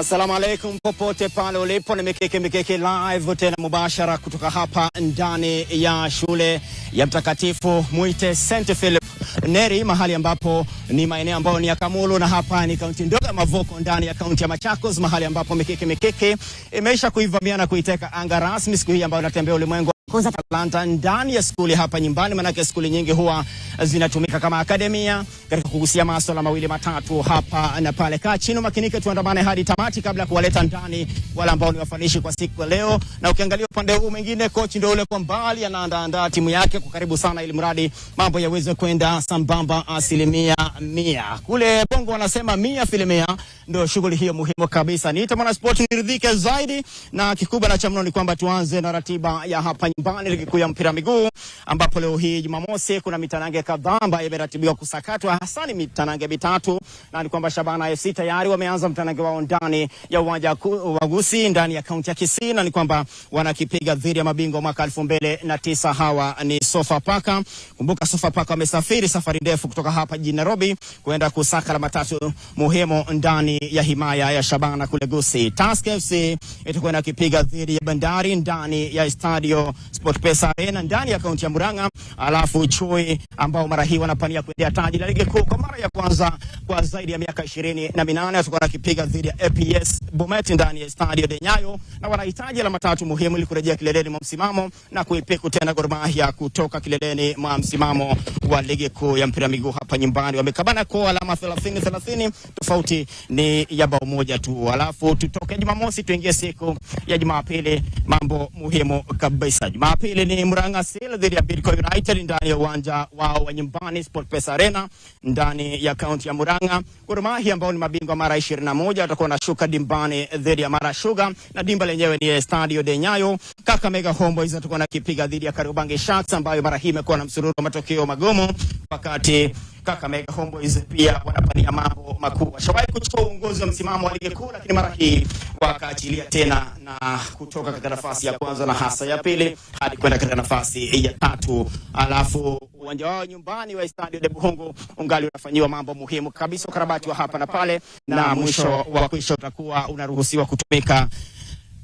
Assalamu alaikum popote pale ulipo, ni Mikeke live tena mubashara kutoka hapa ndani ya shule ya Mtakatifu Mwite St. Philip Neri, mahali ambapo ni maeneo ambayo ni ya Kamulu, na hapa ni kaunti ndogo ya Mavoko ndani ya kaunti ya Machakos, mahali ambapo Mikeke imeisha kuivamia na kuiteka anga rasmi siku hii ambayo natembea ulimwengu kwanza talanta ndani ya skuli hapa nyumbani. Manake skuli nyingi huwa zinatumika kama akademia katika kugusia masuala mawili matatu hapa na pale. Kaa chini makinike, tuandamane hadi tamati kabla kuwaleta ndani wale ambao ni wafanishi kwa siku ya leo. Na ukiangalia upande huu mwingine, coach ndio ule kwa mbali anaandaa timu yake kwa karibu sana, ili mradi mambo yaweze kwenda sambamba 100%. Kule Bongo wanasema 100%, ndio shughuli hiyo muhimu kabisa. Niita mwana sport niridhike zaidi, na kikubwa na cha mno ni kwamba tuanze na ratiba ya hapa nyumbani ligi kuu ya mpira miguu, ambapo leo hii Jumamosi kuna mitanange kadhaa ambayo imeratibiwa kusakatwa, hasa ni mitanange mitatu, na ni kwamba Shabana FC tayari wameanza mtanange wao ndani ya uwanja wa Gusii ndani ya kaunti ya Kisii, na ni kwamba wanakipiga dhidi ya mabingwa mwaka 2009 hawa ni Sofapaka. Kumbuka Sofapaka wamesafiri safari ndefu kutoka hapa jijini Nairobi kwenda kusaka alama tatu muhimu ndani ya himaya ya Shabana kule Gusii. Tusker FC itakuwa inakipiga dhidi ya Bandari ndani ya Stadio SportPesa Arena ndani ya kaunti ya Murang'a. Alafu Chui ambao mara hii wanapania kuendea taji la ligi kuu kwa mara ya kwanza kwa zaidi ya miaka 28 watakuwa wakipiga dhidi ya APS Bomet ndani ya Stadio de Nyayo, na wanahitaji alama tatu muhimu ili kurejea kileleni mwa msimamo na kuipiku tena Gor Mahia kutoka kileleni mwa msimamo wa ligi kuu ya mpira miguu hapa nyumbani. Wamekabana kwa alama 30, tofauti ni ya bao moja tu. Alafu tutoke Jumamosi tuingie siku ya Jumapili, mambo muhimu kabisa. Jumapili ni Murang'a Seal dhidi ya Bidco United ndani ya uwanja wao wa nyumbani SportPesa Arena ndani ya kaunti ya Murang'a. Gor Mahia ambao ni mabingwa mara 21 watakuwa na shuka dimbani dhidi ya Mara Sugar, na dimba lenyewe ni Stadio de Nyayo. Kakamega Homeboyz watakuwa na kipiga dhidi ya Kariobangi Sharks ambayo mara hii imekuwa na msururu wa matokeo magumu, wakati Kakamega Homeboyz pia wanapania mambo makubwa. Washawahi kuchukua uongozi wa msimamo wa ligi kuu, lakini mara hii wakaachilia tena na kutoka katika nafasi ya kwanza na hasa ya pili hadi kwenda katika nafasi ya tatu. Alafu uwanja wao nyumbani wa Stadio de Buhungu ungali unafanyiwa mambo muhimu kabisa, ukarabati wa hapa na pale, na mwisho wa kwisho utakuwa unaruhusiwa kutumika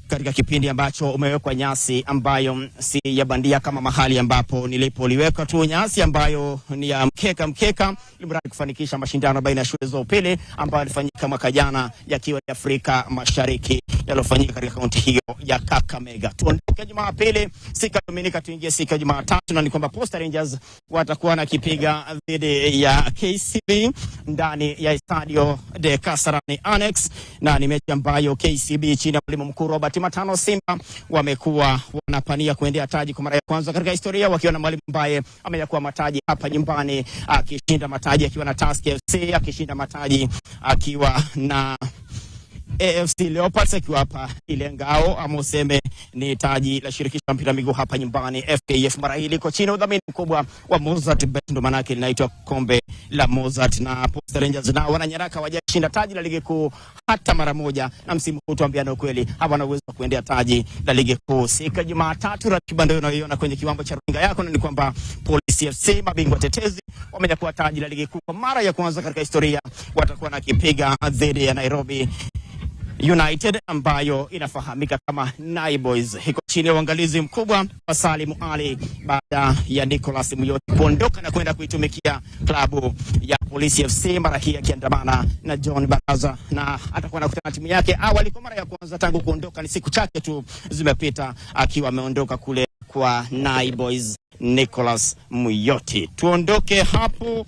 katika kipindi ambacho umewekwa nyasi ambayo si ya bandia kama mahali ambapo nilipoliweka tu nyasi ambayo ni ya mkeka ili kufanikisha mashindano baina ya shule za upili ambayo yalifanyika mwaka jana yakiwa ni Afrika Mashariki yalofanyika katika kaunti hiyo ya Kakamega. Tuondoke Jumapili, siku ya Dominika tuingie siku ya Jumatatu, na ni kwamba Posta Rangers watakuwa na kipiga dhidi ya KCB ndani ya Stadio de Kasarani Annex, na ni mechi ambayo KCB chini ya mwalimu mkuu Robert Matano Simba wamekuwa wanapania kuendea taji kwa mara ya kwanza katika historia, wakiwa na mwalimu ambaye ameyakuwa mataji hapa nyumbani, akishinda mataji akiwa na Tusker FC, akishinda mataji akiwa na AFC Leopards, akiwa hapa ile ngao ama useme ni taji la shirikisho la mpira miguu hapa nyumbani FKF. Mara hii liko chini udhamini mkubwa wa Mozart Bet, ndo maana yake linaitwa kombe la Mozart, na Posta Rangers na wananyaraka hawajashinda taji la ligi kuu hata mara moja, na msimu huu tuambiana ukweli hawana uwezo wa kuendea taji la ligi kuu. Siku ya Jumatatu ratiba ndio unaiona kwenye kiwambo cha runinga yako, na ni kwamba Police FC mabingwa tetezi wamenyakua taji la ligi kuu kwa mara ya kwanza katika historia, watakuwa na kipiga dhidi ya Nairobi United ambayo inafahamika kama Naiboys. Iko chini ya uangalizi mkubwa wa Salim Ali baada ya Nicholas Muyoti kuondoka na kwenda kuitumikia klabu ya Police FC, mara hii akiandamana na John Baraza, na atakuwa anakutana timu yake awali kwa mara ya kwanza tangu kuondoka, ni siku chache tu zimepita akiwa ameondoka kule kwa Naiboys Nicholas Muyoti. Tuondoke hapo.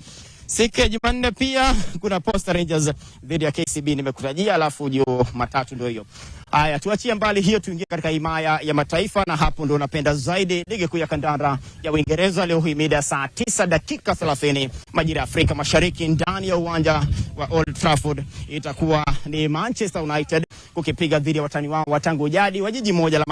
Siku ya Jumanne pia kuna Posta Rangers dhidi ya KCB nimekutajia, alafu Jumatatu ndio hiyo. Haya, tuachie mbali hiyo, tuingie katika himaya ya mataifa, na hapo ndio napenda zaidi ligi kuu ya kandanda ya Uingereza. Leo hii mida saa 9:30 majira ya Afrika Mashariki ndani ya uwanja wa Old Trafford itakuwa ni Manchester United kukipiga dhidi ya watani wao watangu jadi wa jiji moja la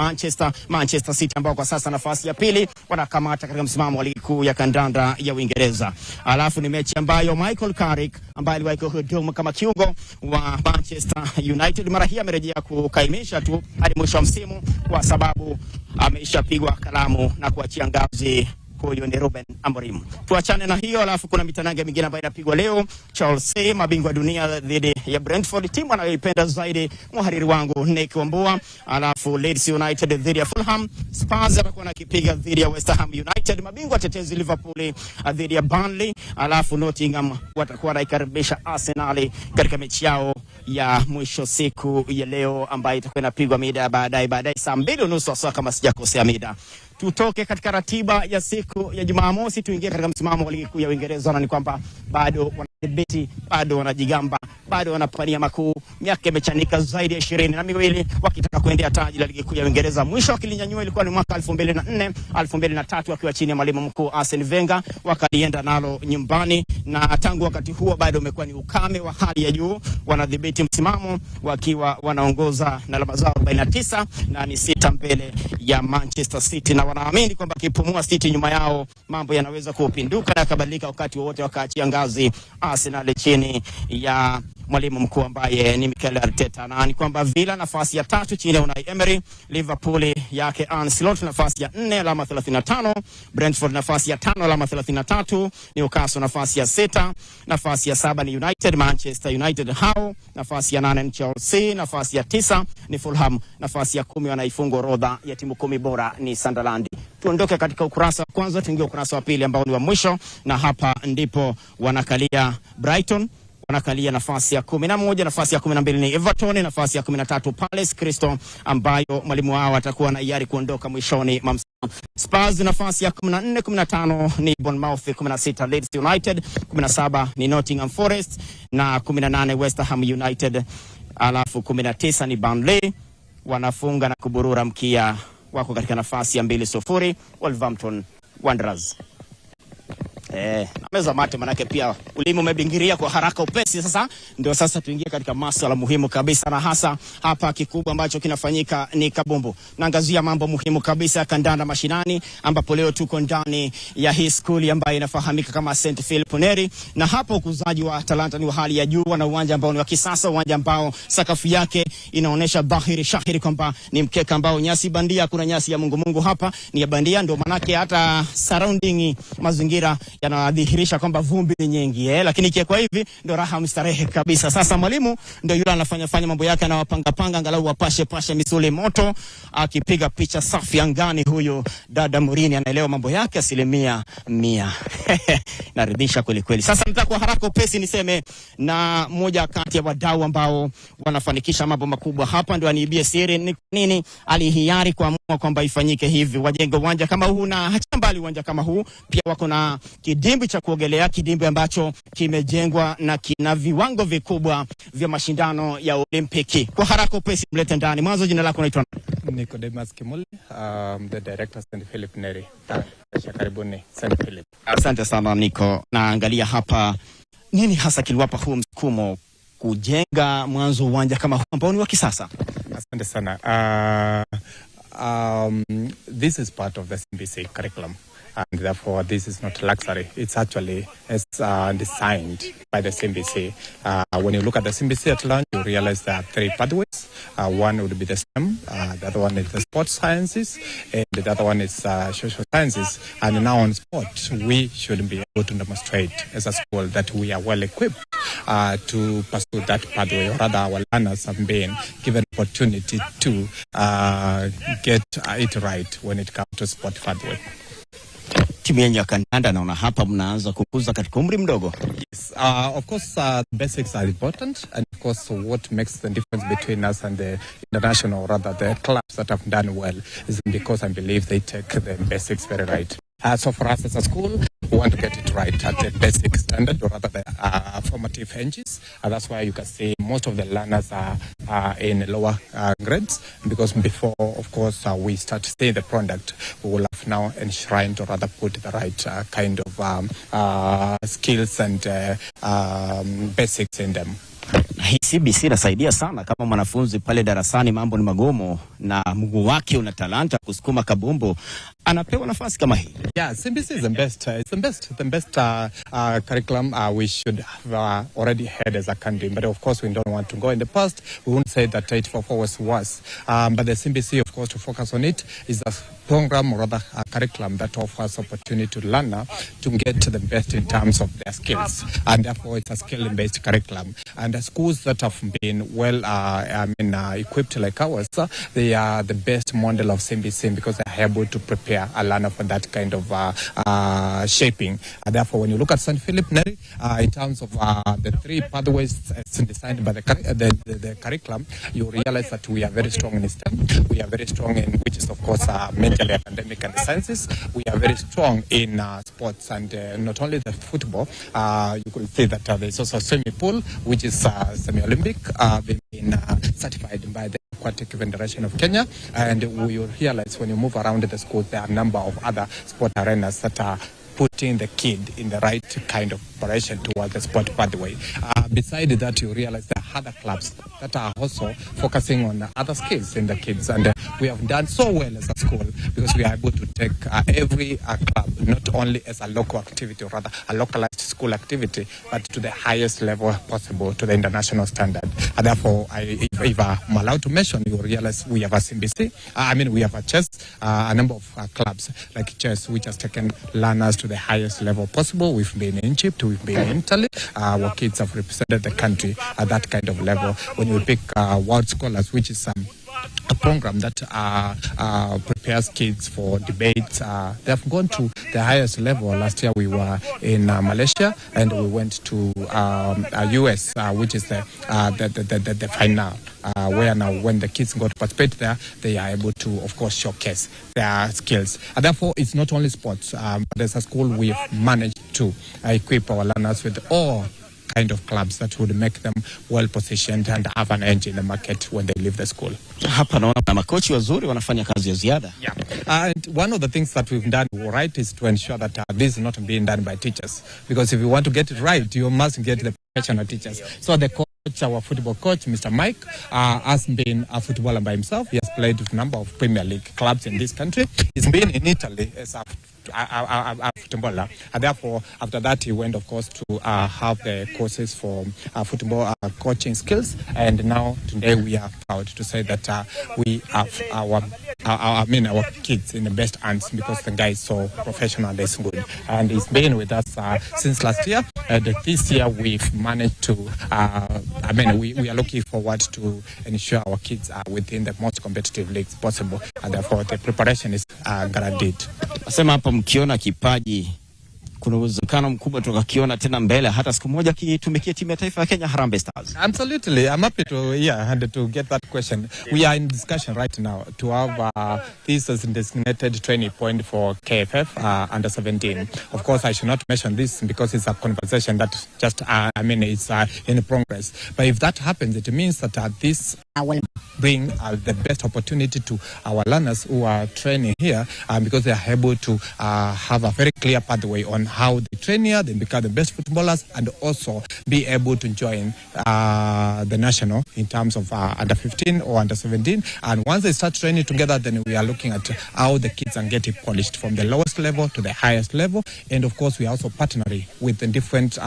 Manchester City, ambao kwa sasa nafasi ya pili wanakamata katika msimamo wa ligi kuu ya kandanda ya Uingereza. Alafu ni mechi ambayo Michael Carrick ambaye aliwahi kuhudumu kama kiungo wa Manchester United mara hii amerejea kukaimisha tu hadi mwisho wa msimu, kwa sababu ameshapigwa kalamu na kuachia ngazi huyo ni Ruben Amorim. Tuachane na hiyo, alafu kuna mitanange mingine ambayo inapigwa leo. Chelsea mabingwa dunia dhidi ya Brentford, timu anayoipenda zaidi mhariri wangu Nick Wambua. Alafu Leeds United dhidi ya Fulham, Spurs atakuwa anakipiga dhidi ya West Ham United, mabingwa tetezi Liverpool dhidi ya Burnley. Alafu Nottingham watakuwa wanaikaribisha Arsenal katika mechi yao ya mwisho siku ya leo ambayo itakuwa inapigwa mida baadaye saa 2:30 kama sijakosea mida. Tutoke katika ratiba ya siku ya Jumamosi tuingie katika msimamo wa ligi kuu ya Uingereza, na ni kwamba bado wanadhibiti, bado wanajigamba, bado wanapania makuu. Miaka imechanika zaidi ya 22 wakitaka kuendea taji la ligi kuu ya Uingereza. Mwisho wakilinyanyua ilikuwa ni mwaka 2004, 2003 wakiwa chini ya mwalimu mkuu Arsene Wenger, wakalienda nalo nyumbani, na tangu wakati huo bado umekuwa ni ukame wa hali ya juu. Wanadhibiti msimamo wakiwa wanaongoza na alama zao 49 na ni 6 mbele ya Manchester City, na wanaamini kwamba kipumua City nyuma yao mambo yanaweza kupinduka na kubadilika wakati wowote wakaachia ngazi Arsenal chini ya mwalimu mkuu ambaye ni Mikel Arteta. Na ni kwamba Villa nafasi ya 3 chini ya Unai Emery, Liverpool yake Arne Slot nafasi ya 4 alama 35, Brentford nafasi ya 5 alama 33, Newcastle nafasi ya 6, nafasi ya 7 ni United, Manchester United hao, nafasi ya 8 ni Chelsea, nafasi ya 9 ni Fulham, nafasi ya 10 wanaifunga orodha ya timu 10 bora ni Sunderland. Tuondoke katika ukurasa wa kwanza tuingie ukurasa wa pili ambao ni wa mwisho, na hapa ndipo wanakalia Brighton wanakalia nafasi ya 11, nafasi ya 12 ni Everton, nafasi ya 13 Palace Crystal ambayo mwalimu wao atakuwa na hiari kuondoka mwishoni mwa msimu. Spurs nafasi ya 14, 15 ni Bournemouth, 16 Leeds United, 17 ni Nottingham Forest na 18 West Ham United, alafu 19 ni Burnley. Wanafunga na kuburura mkia, wako katika nafasi ya 2-0 Wolverhampton Wanderers. Meza mate manake pia ulimi umebingiria kwa haraka upesi. Sasa tuingie katika masuala muhimu kabisa, na hasa hapa kikubwa ambacho kinafanyika ni kabumbu. Naangazia mambo muhimu kabisa ya kandanda mashinani, ambapo leo tuko ndani ya hii skuli ambayo inafahamika kama St Philip Neri, na hapo ukuzaji wa talanta ni wa hali ya juu, na uwanja ambao ni wa kisasa, uwanja ambao sakafu yake inaonesha dhahiri shahiri kwamba ni mkeka ambao nyasi bandia, kuna nyasi ya mungu hapa ni ya bandia, ndio manake hata surrounding mazingira yanadhihirisha kwamba vumbi ni nyingi, lakini kwa hivi ndio raha mstarehe kabisa. Sasa mwalimu ndio yule anafanya mambo yake, anawapanga angalau wapashe misuli moto, akipiga picha safi angani. Huyo dada Murini anaelewa mambo yake 100%. Naridhisha kweli kweli. Sasa nataka kwa haraka upesi niseme na moja kati ya wadau ambao wanafanikisha mambo makubwa hapa, ndio aniibie siri ni nini alihiari kuamua kwamba ifanyike hivi, wajenge uwanja kama huu, na hacha mbali uwanja kama huu pia wako na kidimbwi cha kuogelea, kidimbwi ambacho kimejengwa na kina viwango vikubwa vya mashindano ya Olimpiki. Kwa haraka upesi mlete ndani. Mwanzo jina lako unaitwa? Nicodemus Kimoli, the director St Philip Neri. Karibuni St Philip. Asante sana Nico. Naangalia hapa nini hasa kiliwapa huu msukumo kujenga mwanzo uwanja kama huu ambao ni wa kisasa? Asante sana. This is part of the CBC curriculum, and therefore this is not luxury. It's actually designed by the CBC. When you look at the CBC at large, you realize there are 3 pathways. One would be the STEM, the other one is the sports sciences, and the other one is social sciences. And now on sport, we should be able to demonstrate as a school that we are well equipped to pursue that pathway, or rather our learners have been given opportunity to get it right when it comes to sport pathway. Timu ya kandanda naona hapa mnaanza kukuza katika umri mdogo. Yes, of course basics are important, and of course what makes the difference between us and the international, rather the clubs that have done well, is because I believe they take the basics very right. So for us as a school, we want to get it right at the basic standard, or rather the formative ages. That's why you can see most of the learners are in lower grades, because before, of course, we start seeing the product, we will have now enshrined, or rather put the right kind of skills and basics in them. Hii CBC inasaidia sana kama mwanafunzi pale darasani mambo ni magumu na mguu wake una talanta kusukuma kabumbu, anapewa nafasi kama hii. Yeah, CBC is the best. It's the best curriculum we should have already had as a country. But of course, we don't want to go in the past. We won't say that 844 was worse. But the CBC, of course, to focus on it is a program, or rather a curriculum that offers opportunity to learner to get to the best in terms of their skills. And therefore, it's a skill-based curriculum. And the schools that have been well equipped like ours, they are the best model of CBC because they are able to prepare a learner for that kind of shaping. Therefore, when you look at St. Philip Neri, in terms of the three pathways designed by the curriculum, you realize that we are very strong in STEM. We are very strong in, which is of course mentally, academic and sciences. We are very strong in sports, and not only the football. You could see that there is also a swimming pool, which is semi-Olympic, being certified by the Aquatic Federation of Kenya. And we will realize when you move around the school, there are a number of other sport arenas that are putting the kid in the right kind of preparation towards the sport pathway. Beside that, you realize there are other clubs that are also focusing on other skills in the kids. And we have done so well as a school because we are able to take every club, not only as a local activity, or rather a localized school activity, but to the highest level possible, to the international standard. And therefore, if I'm allowed to mention, you realize we have a CBC. We have a chess, a number of clubs like chess, which has taken learners to the highest level possible. We've been in Egypt, we've been in Italy. Our kids have represented the country at that kind of level. When you pick World Scholars, which is a program that prepares kids for debates. They have gone to the highest level. Last year we were in Malaysia, and we went to US, which is the final, where now when the kids go to participate there, they are able to, of course, showcase their skills. And therefore, it's not only sports, but as a school, we've managed to equip our learners with all kind of clubs that would make them well positioned and have an edge in the market when they leave the school. Hapa naona na makochi wazuri wanafanya kazi ya ziada. Yeah. And one of the things that we've done right is to ensure that this is not being done by teachers. Because if you want to get it right, you must get the professional teachers. So the coach, our football coach, Mr. Mike, has been a footballer by himself. He has played with a number of Premier League clubs in this country. He's been in Italy as a footballer, and therefore after that he went, of course, to have the courses for football coaching skills. And now today we are proud to say that we have our kids in the best hands, because the guy is so professional and is good, and he's been with us since last year. And this year we've managed to we are looking forward to ensure our kids are within the most competitive leagues possible, and therefore the preparation is guaranteed. Nasema hapa mkiona kipaji, kuna uwezekano mkubwa tukakiona tena mbele hata siku moja kitumikie timu ya taifa ya Kenya, Harambee Stars. Absolutely. I'm happy to get that question. We are in discussion right now to have this as a designated training point for KFF under 17. Of course, I should not mention this because it's a conversation that just it's in progress. But if that happens, it means that this will bring the best opportunity to our learners who are training here, because they are able to have a very clear pathway on how they train here, they become the best footballers, and also be able to join the national in terms of under 15 or under 17. And once they start training together, then we are looking at how the kids are getting polished from the lowest level to the highest level. And of course, we are also partnering with the different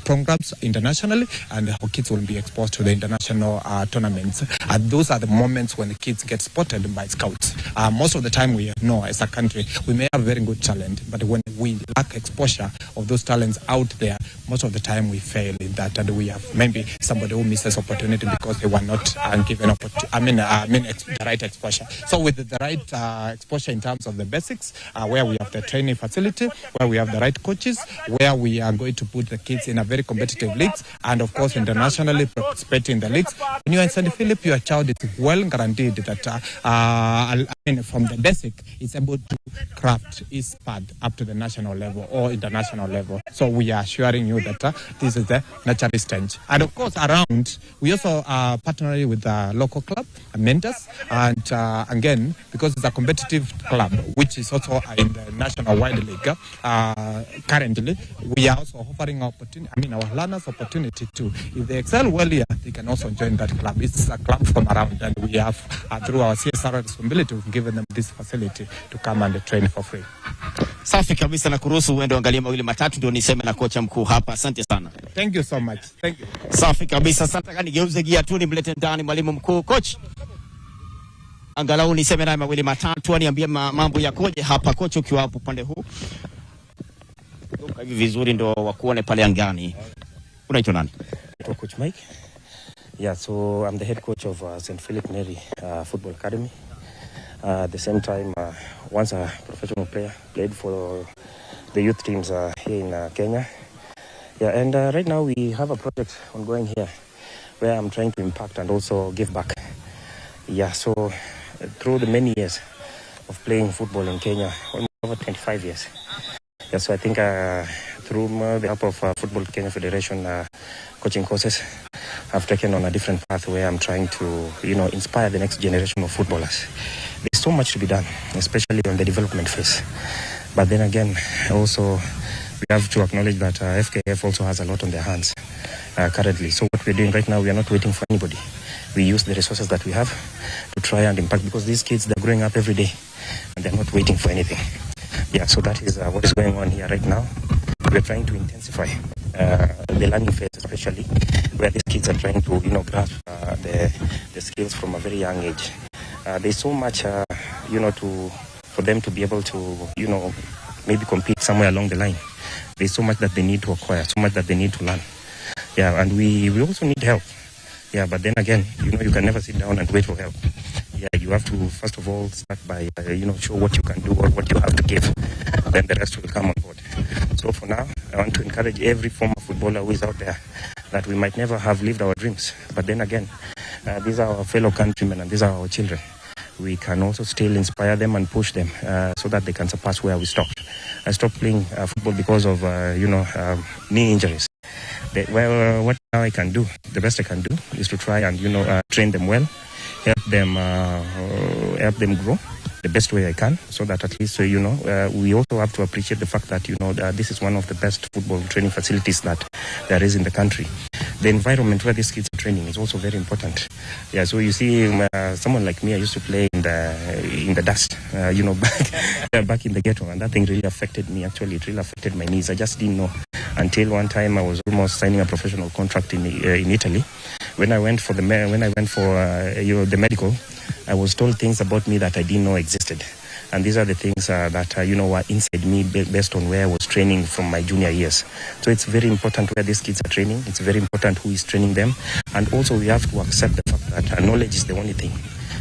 programs internationally, and our kids will be exposed to the international tournaments. And those are the moments when the kids get spotted by scouts. Most of the time, we know as a country, we may have very good talent, but when we lack exposure of those talents out there, most of the time we fail in that, and we have maybe somebody who misses opportunity because they were not given the right exposure. So with the right exposure in terms of the basics, where we have the training facility, where we have the right coaches, where we are going to put the kids in a very competitive leagues, and of course internationally participating in the leagues. When you are in St. Philip, your child is well guaranteed that from the basic, is able to craft his path up to the national level or international level. So we are assuring you that this is the natural stage. And of course, around, we also are partnering with the local club, Mentas, and again, because it's a competitive club, which is also in the National Wide League, currently, we are also offering our learners opportunity to, if they excel well here, they can also join that club. It's a club from around, and we have, through our CSR responsibility, we've given them this facility to come and train for free. Safi kabisa, na kuruhusu uende angalia mawili matatu ndio niseme na kocha mkuu hapa. Asante sana. Thank you so much. Thank you. Safi kabisa. Sasa nataka nigeuze gia tu nimlete ndani mwalimu mkuu. Coach, angalau niseme naye mawili matatu, aniambie mambo yakoje hapa. Coach, ukiwa hapo upande huu hivi vizuri ndo wakuone pale angani. Unaitwa nani? Coach Mike. Yeah, so I'm the head coach of St. Philip Neri Football Academy. At the same time, once a professional player, played for the youth teams here in Kenya. Yeah, and right now we have a project ongoing here where I'm trying to impact and also give back. Yeah, so through the many years of playing football in Kenya, almost over 25 years. Yeah, so I think through the help of Football Kenya Federation coaching courses, I've taken on a different path where I'm trying to, inspire the next generation of footballers. There's so much to be done, especially on the development phase. But then again, also we have to acknowledge that FKF also has a lot on their hands currently. So what we're doing right now, we are not waiting for anybody. We use the resources that we have to try and impact, because these kids, they're growing up every day and they're not waiting for anything. Yeah, so that is what is going on here right now. We're trying to intensify the learning phase, especially where these kids are trying to, grasp the skills from a very young age. There's so much, for them to be able to, maybe compete somewhere along the line. There's so much that they need to acquire, so much that they need to learn. Yeah, and we also need help. Yeah, but then again, you can never sit down and wait for help. Yeah, you have to first of all start by, show what you can do or what you have to give. Then the rest will come on board. So for now, I want to encourage every former footballer who is out there that we might never have lived our dreams. But then again, these are our fellow countrymen and these are our children. We can also still inspire them and push them so that they can surpass where we stopped. I stopped playing football because of, knee injuries. What now I can do, the best I can do is to try and, train them well, help them grow the best way I can, so that at least, we also have to appreciate the fact that, this is one of the best football training facilities that there is in the country. The environment where these kids are training is also very important. Yeah, so you see, someone like me, I used to play in the dust, back in the ghetto, and that thing really affected me. Actually, it really affected my knees. I just didn't know until one time I was almost signing a professional contract in Italy. When I went for the medical, I was told things about me that I didn't know existed. And these are the things that, were inside me based on where I was training from my junior years. So it's very important where these kids are training. It's very important who is training them. And also we have to accept the fact that knowledge is the only thing.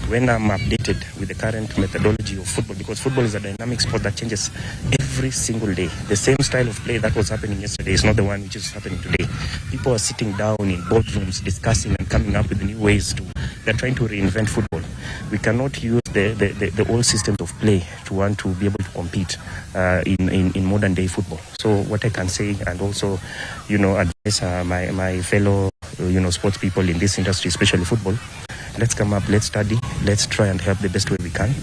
When I'm updated with the current methodology of football, because football is a dynamic sport that changes every single day. The same style of play that was happening yesterday is not the one which is happening today. People are sitting down in boardrooms discussing and coming up with new ways they're trying to reinvent football. We cannot use the old systems of play to want to be able to compete in modern day football. So what I can say, and also, advise my fellow, sports people in this industry, especially football, let's come up, let's study, let's try and help the best way we can.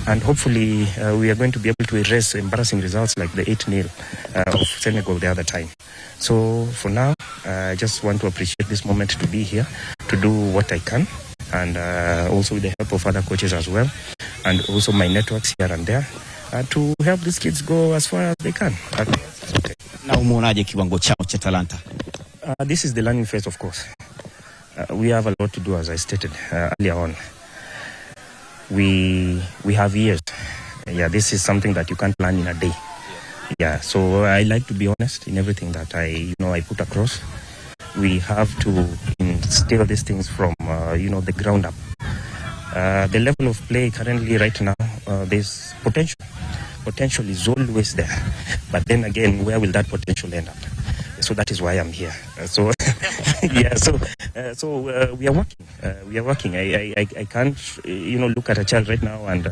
And hopefully we are going to be able to erase embarrassing results like the 8-0 of Senegal the other time. So for now, I just want to appreciate this moment to be here, to do what I can, and also with the help of other coaches as well, and also my networks here and there, to help these kids go as far as they can. Na umuonaje kiwango chao cha talanta? This is the learning phase, of course. We have a lot to do, as I stated earlier on. We have years. Yeah, this is something that you can't plan in a day. Yeah, so I like to be honest in everything that I put across. We have to instill these things from, the ground up. The level of play currently right now, there's potential. Potential is always there. But then again, where will that potential end up? So that is why I'm here. So we are working. We are working. I can't, look at a child right now and,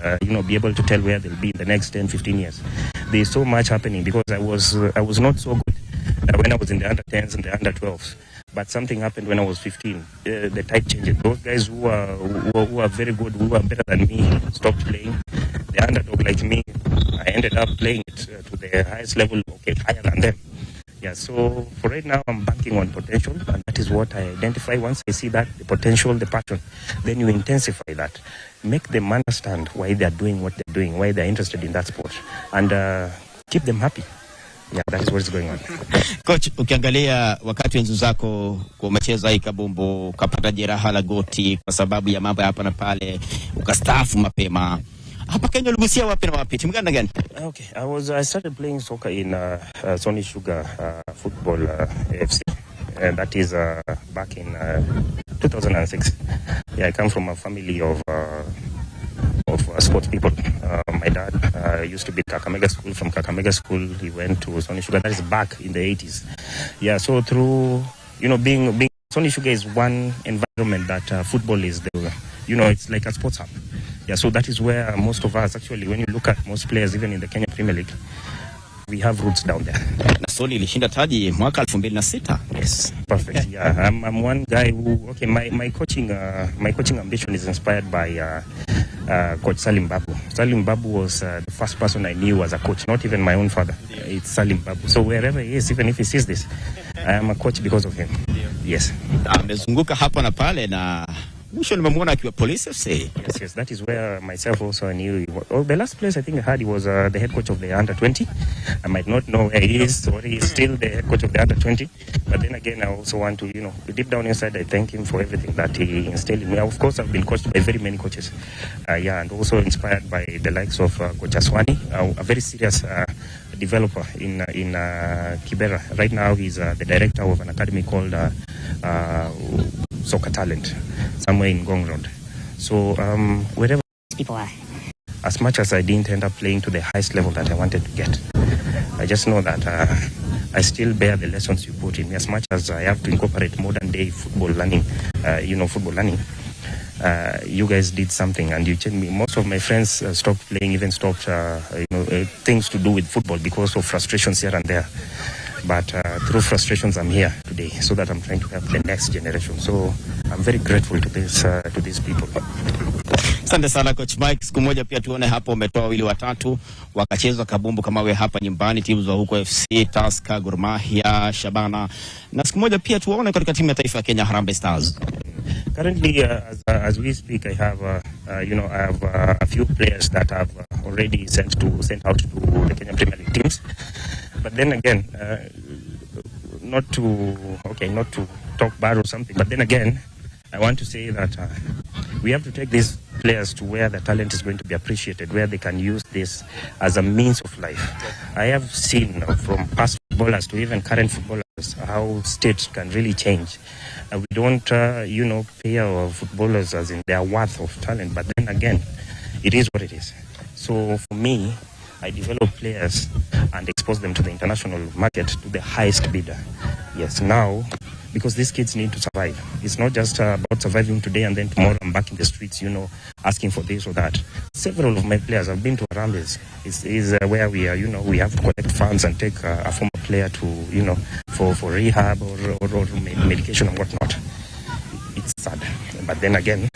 be able to tell where they'll be in the next 10, 15 years. There's so much happening because I was not so good when I was in the under 10s and the under 12s. But something happened when I was 15. The tide changed. Those guys who are very good, who are better than me, stopped playing. The underdog like me, I ended up playing it to the highest level, higher than them. Yeah, so for right now, I'm banking on potential, and that is what I identify. Once I see that, the potential, the passion, then you intensify that. Make them understand why they're doing what they're doing, why they're interested in that sport, and keep them happy. Yeah, that is what's going on. Coach, ukiangalia wakati wenzu zako umecheza hii kabumbu, ukapata jeraha la goti kwa sababu ya mambo hapa na pale, ukastaafu mapema. Hapa Kenya uligusia wapi na wapi? Timu gani na gani? Okay, I started playing soccer in Sony Sugar Football FC. And that is back in 2006. Yeah, I come from a family of sports people. My dad used to be at Kakamega School. From Kakamega School, he went to Sony Sugar. That is back in the 80s. Yeah, so through, being Sony Sugar is one environment that football is the, it's like a sports hub. Yeah, so that is where most of us, actually, when you look at most players, even in the Kenya Premier League, we have roots down there. Na Sony ilishinda taji mwaka 2006. Yes, perfect. Yeah, I'm one guy who, my coaching ambition is inspired by Coach Salim Babu. Salim Babu was the first person I knew as a coach, not even my own father. It's Salim Babu. So wherever he is, even if he sees this, I am a coach because of him. Yes. Amezunguka hapa na pale na mwisho nimemwona akiwa Police FC. Yes, that is where myself also knew. The last place I think I had, he was the head coach of the under-20. I might not know where he is, or he is still the head coach of the under-20. But then again, I also want to, deep down inside, I thank him for everything that he instilled in me. Of course, I've been coached by very many coaches. And also inspired by the likes of Coach Aswani, a very serious developer in Kibera. Right now, he's the director of an academy called Soccer Talent, somewhere in Ngong Road. So wherever people are, as much as I didn't end up playing to the highest level that I wanted to get, I just know that I still bear the lessons you put in me. As much as I have to incorporate modern day football learning, you guys did something and you changed me. Most of my friends stopped playing, even stopped things to do with football because of frustrations here and there. But through frustrations, I'm here today so that I'm trying to help the next generation. So I'm very grateful to these people. Asante sana Coach Mike. Siku moja pia tuone hapo umetoa wawili watatu wakachezwa kabumbu kama we hapa nyumbani, timu za huko FC, Tusker, Gor Mahia, Shabana. Na siku moja pia tuone katika timu ya taifa ya Kenya, Harambee Stars. Currently, as we speak, I have a few players that I've already sent out to the Kenya Premier League teams. But then again, not to talk bad or something, but then again, I want to say that we have to take these players to where the talent is going to be appreciated, where they can use this as a means of life. I have seen from past footballers to even current footballers how states can really change. We don't, pay our footballers as in their worth of talent, but then again, it is what it is. So for me, I develop players and expose them to the international market to the highest bidder. Yes, now, because these kids need to survive. It's not just about surviving today and then tomorrow I'm back in the streets, asking for this or that. Several of my players have been to Harambee. Is where we are, we have to collect funds and take a former player to, for rehab or medication and whatnot. It's sad. But then again,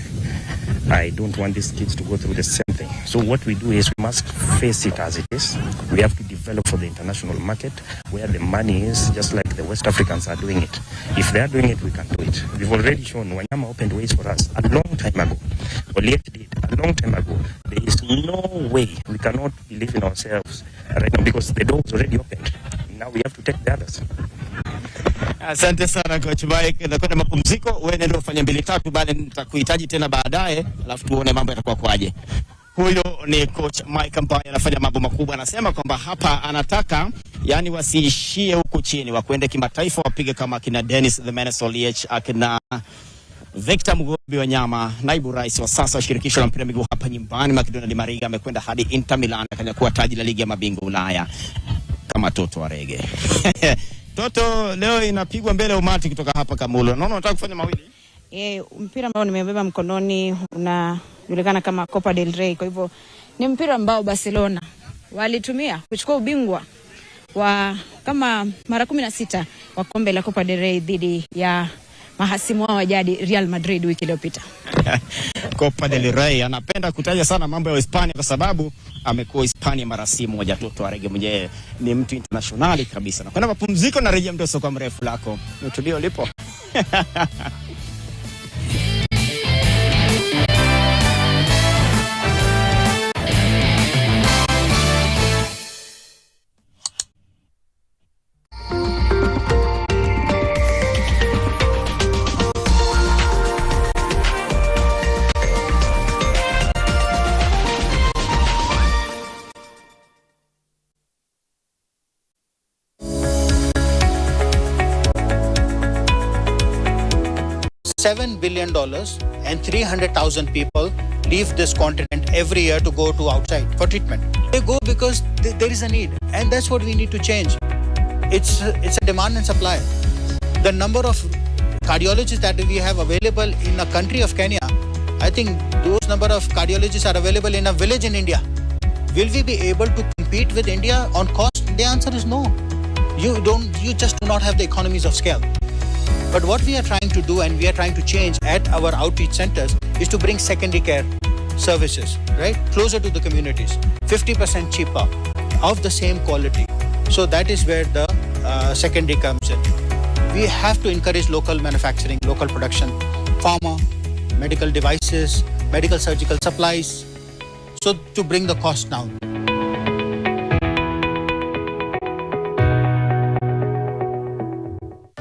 I don't want these kids to go through the same thing. So what we do is we must face it as it is. We have to develop for the international market where the money is, just like the West Africans are doing it. If they are doing it, we can do it. We've already shown Wanyama opened ways for us a long time ago. Oliet did a long time ago. There is no way we cannot believe in ourselves right now because the door is already opened. Now we have to take the others. Asante sana Coach Mike. Nakwenda mapumziko, wewe ndio ufanye 2-3 bali nitakuhitaji tena baadaye, alafu tuone mambo yatakuwa kwaje. Huyo ni Coach Mike ambaye anafanya mambo makubwa. Anasema kwamba hapa anataka wasiishie huku chini, wakwende kimataifa, wapige kama kina Dennis the Menace Oliech, akina Victor Mugobi Wanyama, naibu rais wa sasa wa shirikisho la mpira miguu hapa nyumbani. McDonald Mariga amekwenda hadi Inter Milan akanyakua taji la ligi ya mabingwa Ulaya kama Toto Arege. Toto leo inapigwa mbele umati kutoka hapa Kamulo. Naona unataka kufanya mawili. Mpira ambao nimebeba mkononi unajulikana kama Copa del Rey. Kwa hivyo ni mpira ambao Barcelona walitumia kuchukua ubingwa wa kama mara 16 wa kombe la Copa del Rey dhidi ya mahasimu wao wa jadi Real Madrid wiki iliyopita. Copa del Rey anapenda kutaja sana mambo ya Hispania kwa sababu amekuwa Hispania mara si moja tu. Tuarege mwenyewe ni mtu internationali kabisa. Na kwenda mapumziko na rejea mdoso kwa mrefu lako. Utudio lipo. $7 billion and 300,000 people leave this continent every year to go to outside for treatment. They go because there is a need, and that's what we need to change. It's a demand and supply. The number of cardiologists that we have available in a country of Kenya, I think those number of cardiologists are available in a village in India. Will we be able to compete with India on cost? The answer is no. You just do not have the economies of scale. But what we are trying to do, and we are trying to change at our outreach centers, is to bring secondary care services, right, closer to the communities, 50% cheaper, of the same quality. So that is where the secondary comes in. We have to encourage local manufacturing, local production, pharma, medical devices, medical surgical supplies, so to bring the cost down.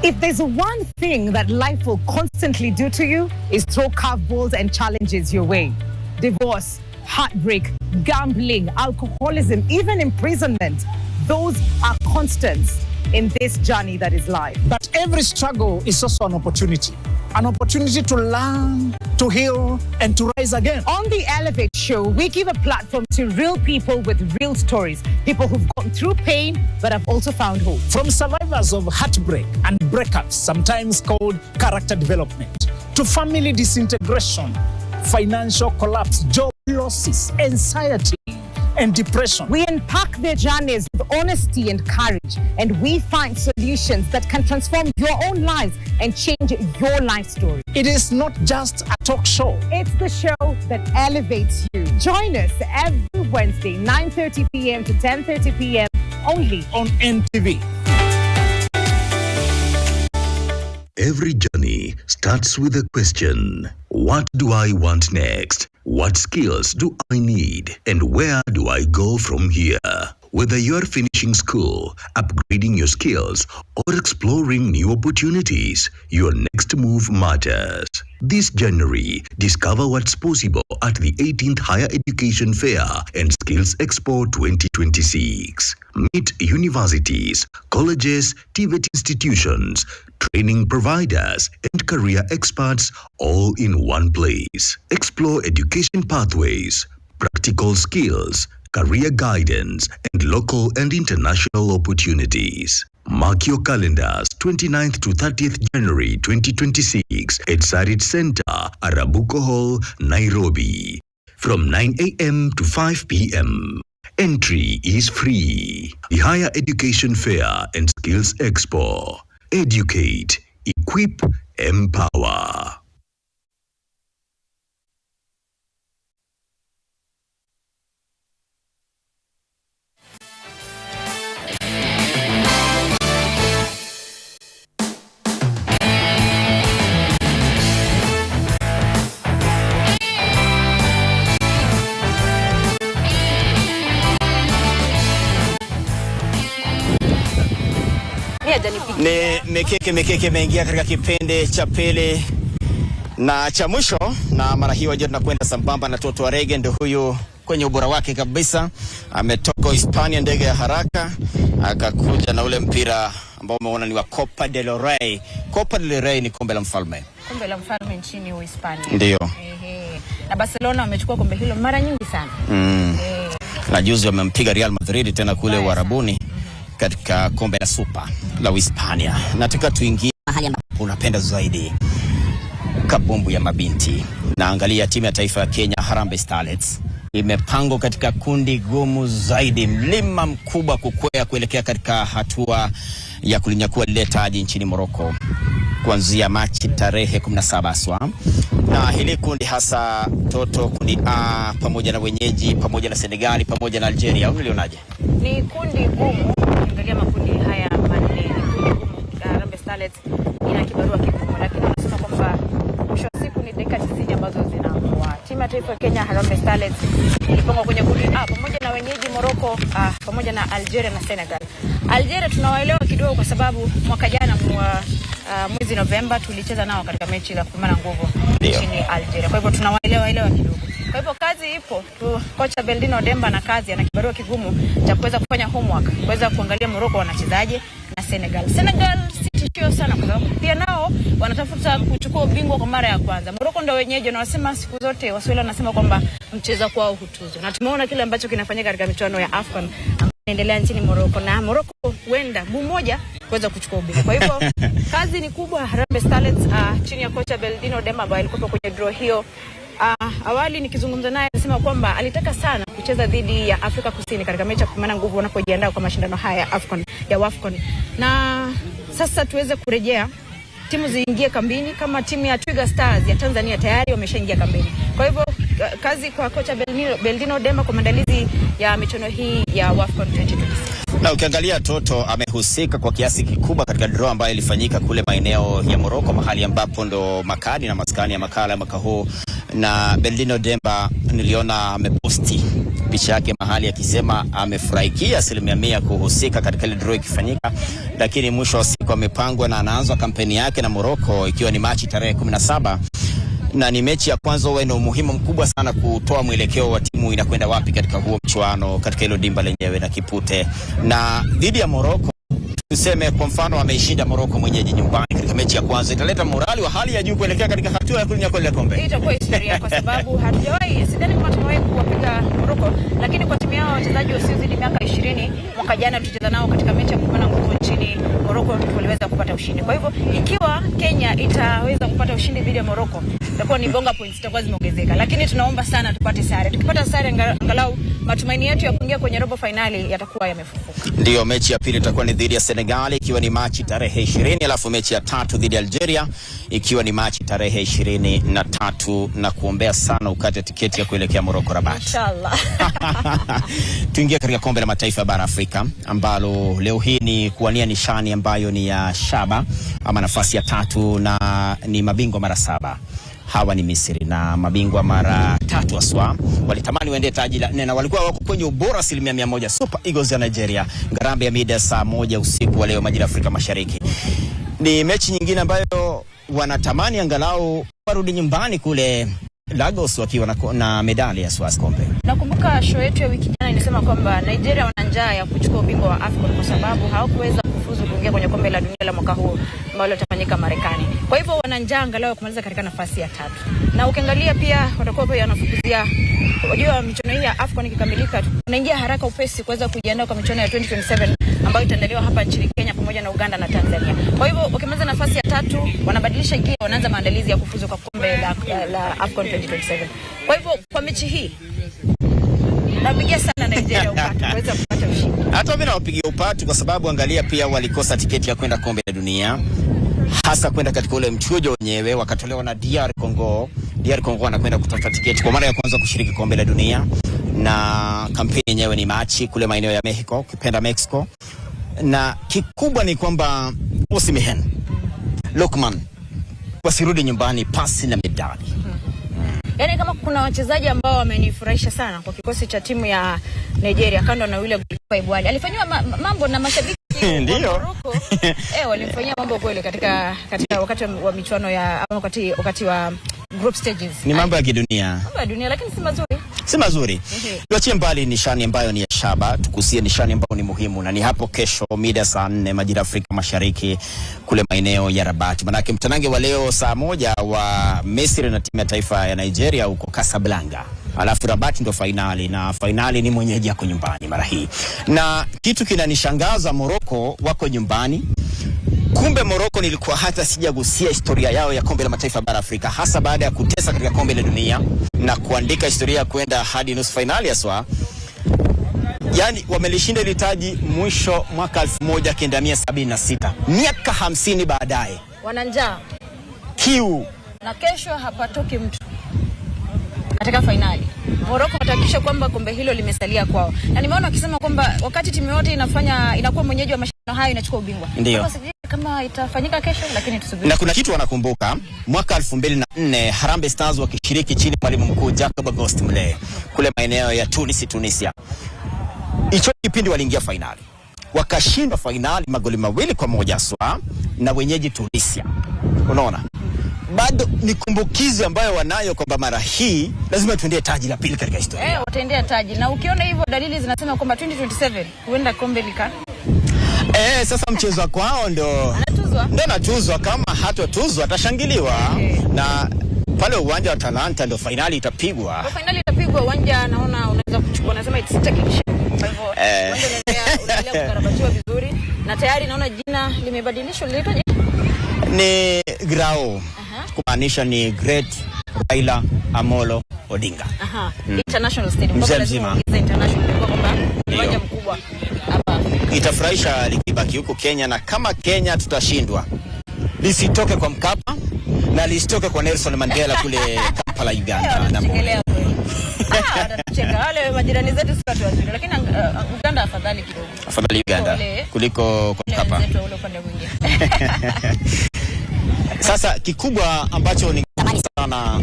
If there's one thing that life will constantly do to you, is throw curveballs and challenges your way. Divorce, heartbreak, gambling, alcoholism, even imprisonment. Those are constants in this journey that is life. But every struggle is also an opportunity to learn, to heal, and to rise again. On the Elevate Show, we give a platform to real people with real stories, people who've gone through pain but have also found hope. From survivors of heartbreak and breakups, sometimes called character development, to family disintegration, financial collapse, job losses, anxiety, and depression. We unpack their journeys with honesty and courage, and we find solutions that can transform your own lives and change your life story. It is not just a talk show. It's the show that elevates you. Join us every Wednesday, 9:30 p.m. to 10:30 p.m. only on NTV. Every journey starts with a question. What do I want next? What skills do I need? And where do I go from here? Whether you're finishing school, upgrading your skills, or exploring new opportunities, your next move matters. This January, discover what's possible at the 18th Higher Education Fair and Skills Expo 2026. Meet universities, colleges, TVET institutions, training providers, and career experts all in one place. Explore education pathways, practical skills, career guidance, and local and international opportunities. Mark your calendars 29th to 30th January 2026 at Sarit Center, Arabuko Hall, Nairobi, from 9 a.m. to 5 p.m. Entry is free. The Higher Education Fair and Skills Expo. Educate, equip, empower. Ni mikeke meingia katika kipindi cha pili na cha mwisho, na mara hiyo je tunakwenda sambamba na Toto Arege. Ndio huyu kwenye ubora wake kabisa, ametoka Hispania ndege ya haraka akakuja na ule mpira ambao umeona ni wa Copa del Rey. Copa del Rey ni kombe la mfalme. Kombe la mfalme nchini Uhispania. Ndio. Na Barcelona wamechukua kombe hilo mara nyingi sana. Na juzi wamempiga Real Madrid tena kule Uarabuni katika kombe la Super la Uhispania. Nataka tuingie mahali ambapo unapenda zaidi, kabumbu ya mabinti. Naangalia timu ya taifa ya Kenya, Harambee Starlets, imepangwa katika kundi gumu zaidi, mlima mkubwa kukwea kuelekea katika hatua ya kulinyakua lile taji nchini Morocco. kuanzia Machi tarehe 17 aswa. Na hili kundi hasa Toto, kundi A, pamoja na wenyeji, pamoja na Senegali, pamoja na Algeria, unalionaje? Ni kundi gumu. Ukiangalia makundi haya manne ni kundi gumu. Harambee Starlets ina kibarua kigumu, lakini wanasema kwamba mwisho wa siku ni dakika 90 ambazo zinaamua. Timu ya taifa ya Kenya Harambee Starlets ilipangwa kwenye kundi A pamoja na wenyeji Morocco, pamoja na Algeria na Senegal. Algeria tunawaelewa kidogo kwa sababu mwaka jana mwezi Novemba tulicheza nao katika mechi la kupimana nguvu nchini Algeria. Kwa hivyo tunawaelewa kidogo. Kwa hivyo kazi ipo. Kocha Beldino Demba na kazi ana kibarua kigumu cha kuweza kufanya homework, kuweza kuangalia Morocco wanachezaje na Senegal. Senegal si tishio sana kwa sababu pia nao wanatafuta kuchukua ubingwa kwa mara ya kwanza. Morocco ndio wenyeji na wasema siku zote Waswahili wanasema kwamba mcheza kwao hutuzo. Na tumeona kile ambacho kinafanyika katika michuano ya AFCON inaendelea nchini Morocco, na Morocco huenda moja kuweza kuchukua ubingwa. Kwa hivyo kazi ni kubwa. Harambee Starlets chini ya kocha Beldino Demba ambaye alikuwa kwenye draw hiyo. Awali nikizungumza naye anasema kwamba alitaka sana kucheza dhidi ya Afrika Kusini katika mechi ya kupimana nguvu wanapojiandaa kwa mashindano haya ya AFCON. Na sasa tuweze kurejea timu ziingie kambini. Kama timu ya Twiga Stars ya Tanzania tayari wameshaingia kambini. Kwa hivyo kazi kwa kocha Beldino Demba kwa maandalizi ya michuano hii ya AFCON 2026. Na ukiangalia Toto amehusika kwa kiasi kikubwa katika draw ambayo ilifanyika kule maeneo ya Morocco, mahali ambapo ndo makadi na maskani ya makala mwaka huu. Na Beldino Demba niliona ameposti picha yake mahali akisema amefurahikia 100% kuhusika katika ile draw ikifanyika, lakini mwisho wa siku amepangwa na anaanza kampeni yake na Morocco ikiwa ni Machi tarehe 17. Na ni mechi ya kwanza, ina umuhimu mkubwa sana kutoa mwelekeo wa timu inakwenda wapi katika huo mchuano, katika hilo dimba lenyewe na kipute. Na dhidi ya Morocco, tuseme kwa mfano ameishinda Morocco mwenyeji nyumbani katika mechi ya kwanza, italeta morali wa hali ya juu kuelekea katika hatua ya kunyakua ile kombe. Itakuwa historia kwa sababu sidhani kama tumewahi kuwapiga Morocco, lakini kwa timu yao wachezaji wasiozidi miaka 20 mwaka jana tulicheza nao katika mechi ya kupambana nguvu nchini Morocco, tuliweza kupata ushindi. Kwa hivyo ikiwa Kenya itaweza kupata ushindi dhidi ya Morocco, itakuwa ni bonga points zitakuwa zimeongezeka, lakini tunaomba sana tupate sare. Tukipata sare angalau matumaini yetu ya kuingia kwenye robo finali yatakuwa yamefufuka. Ndio, mechi ya pili itakuwa ni dhidi ya Senegal ikiwa ni Machi tarehe 20, alafu mechi ya tatu dhidi ya Algeria ikiwa ni Machi tarehe 23, na kuombea sana ukate tiketi ya kuelekea Morocco Rabat. Inshallah. Tuingie katika kombe la mataifa ya bara Afrika ambalo leo hii ni kuwania nishani ambayo ni ya shaba ama nafasi ya 3, na ni mabingwa mara 7. Hawa ni Misri na mabingwa mara 3 aswa. Walitamani waende taji la 4 na walikuwa wako kwenye ubora 100%. Super Eagles ya Nigeria, ngarambe ya mida saa 1 usiku wa leo majira Afrika Mashariki. Ni mechi nyingine ambayo wanatamani angalau warudi nyumbani kule Lagos wakiwa na medali ya Swaz Kombe. Nakumbuka show yetu ya wiki jana ilisema kwamba Nigeria wana njaa ya kuchukua ubingwa wa AFCON kwa sababu hawakuweza kufuzu kuingia kwenye kombe la dunia la mwaka huu ambalo litafanyika Marekani. Kwa hivyo wana njaa angalau kumaliza katika nafasi ya 3. Na ukiangalia pia watakuwa pia wanafukuzia, unajua michuano hii ya AFCON ikikamilika unaingia haraka upesi kuweza kujiandaa kwa michuano ya 2027 ambayo itaandaliwa hapa nchini Kenya pamoja na Uganda na Tanzania. Kwa hivyo wakimaliza nafasi ya 3 wanabadilisha gia, wanaanza maandalizi ya kufuzu kwa kombe la AFCON 2027. Kwa hivyo kwa mechi hii napigia sana Nigeria upatu kuweza kupata ushindi. Hata mimi nawapigia upatu kwa sababu angalia pia walikosa tiketi ya kwenda kombe la dunia, hasa kwenda katika ule mchujo wenyewe, wakatolewa na DR Congo. DR Congo wanakwenda kutafuta tiketi kwa mara ya kwanza kushiriki kombe la dunia, na kampeni yenyewe ni Machi kule maeneo ya Mexico, kipenda Mexico. Na kikubwa ni kwamba Osimhen, Lokman wasirudi nyumbani pasi na medali. Yaani kama kuna wachezaji ambao wamenifurahisha sana kwa kikosi cha timu ya Nigeria, kando na yule golikipa Ibwali. Alifanywa mambo na mashabiki wa Morocco. Walimfanyia mambo kweli katika wakati wa michuano ya wakati wa group stages. Ni mambo ya kidunia. Mambo ya dunia, lakini si mazuri. Si mazuri. Tuachie mbali nishani ambayo ni ya shaba, tukusie nishani ambayo ni muhimu, na ni hapo kesho mida saa 4 majira Afrika Mashariki kule maeneo ya Rabat. Manake mtanange wa leo saa 1 wa Misri na timu ya taifa ya Nigeria huko Casablanca. Alafu Rabat ndo finali, na finali ni mwenyeji yako nyumbani mara hii. Na kitu kinanishangaza, Morocco wako nyumbani. Kumbe Morocco nilikuwa hata sijagusia historia yao ya kombe la mataifa bara Afrika, hasa baada ya kutesa katika kombe la dunia na kuandika historia kwenda hadi nusu finali aswa. Yani wamelishinda ile taji mwisho mwaka 1976. Miaka 50 baadaye wana njaa, kiu, na kesho hapatoki mtu katika finali. Morocco watahakikisha kwamba kombe hilo limesalia kwao. Na nimeona wakisema kwamba wakati timu yote inakuwa mwenyeji wa mashindano hayo inachukua ubingwa. Ndio. Kama itafanyika kesho, lakini tusubiri. Na kuna kitu wanakumbuka mwaka 2004 Harambee Stars wakishiriki chini mwalimu mkuu Jacob Auguste Mulee kule maeneo ya Tunisia. Hicho kipindi waliingia finali. Wakashindwa finali magoli 2-1 swa na wenyeji Tunisia. Unaona? Bado ni kumbukizi ambayo wanayo kwamba mara hii lazima tuendee taji la pili katika historia. Wataendea taji. Na ukiona hivyo dalili zinasema kwamba 2027 huenda kombe lika. Sasa mchezo kwao ndo anatuzwa, kama hatotuzwa atashangiliwa. Na pale uwanja wa Talanta ndo finali itapigwa. Kwa finali itapigwa uwanja, naona unaweza kuchukua, nasema it's taking. Kwa hivyo uwanja unaendelea kukarabatiwa vizuri na tayari naona jina limebadilishwa, linaitwaje? Ni Grao. Kumaanisha ni Great Raila Amolo Odinga. International Stadium. Mzima. International kwamba uwanja mkubwa hapa. Itafurahisha likibaki huko Kenya, na kama Kenya tutashindwa, lisitoke kwa Mkapa na lisitoke kwa Nelson Mandela kule Kampala, Uganda. Cheka wale majirani zetu sikatu wazuri, lakini Uganda afadhali kidogo. Afadhali Uganda kuliko kwa Mkapa. Sasa kikubwa ambacho ni sana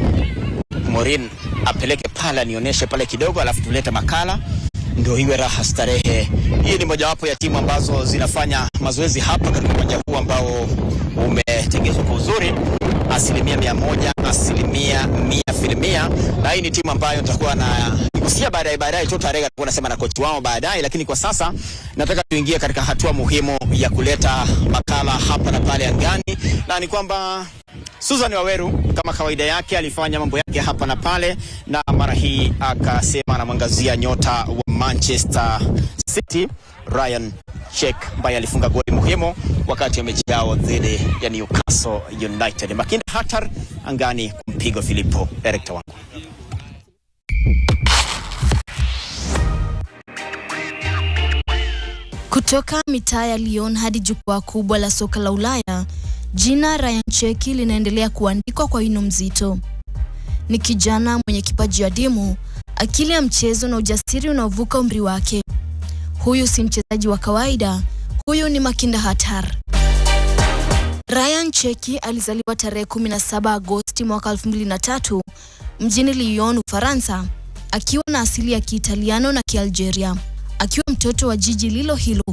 Morin apeleke pala, nionyeshe pale kidogo, alafu tulete makala ndio iwe raha starehe. Hii ni mojawapo ya timu ambazo zinafanya mazoezi hapa katika uwanja huu ambao umetengenezwa kwa uzuri 100%, 100%. Na hii ni timu ambayo nitakuwa na nikusia baadaye tu tarehe tutakuwa nasema na kocha wao baadaye, lakini kwa sasa nataka tuingie katika hatua muhimu ya kuleta makala hapa na pale angani, na ni kwamba Susan Waweru kama kawaida yake alifanya mambo yake hapa na pale, na mara hii akasema anamwangazia nyota wa Manchester City Ryan Check ambaye alifunga goli muhimu wakati wa mechi yao dhidi ya Newcastle United. Makinda Hatar angani kumpiga Filipo, director wangu. Kutoka mitaa ya Lyon hadi jukwaa kubwa la soka la Ulaya, jina Ryan Check linaendelea kuandikwa kwa wino mzito. Ni kijana mwenye kipaji adimu, akili ya mchezo na ujasiri unaovuka umri wake. Huyu si mchezaji wa kawaida, huyu ni Makinda Hatar. Ryan Check alizaliwa tarehe 17 Agosti mwaka 2003 mjini Lyon, Ufaransa, akiwa na asili ya Kiitaliano na Kialgeria. Akiwa mtoto wa jiji lilo hilo,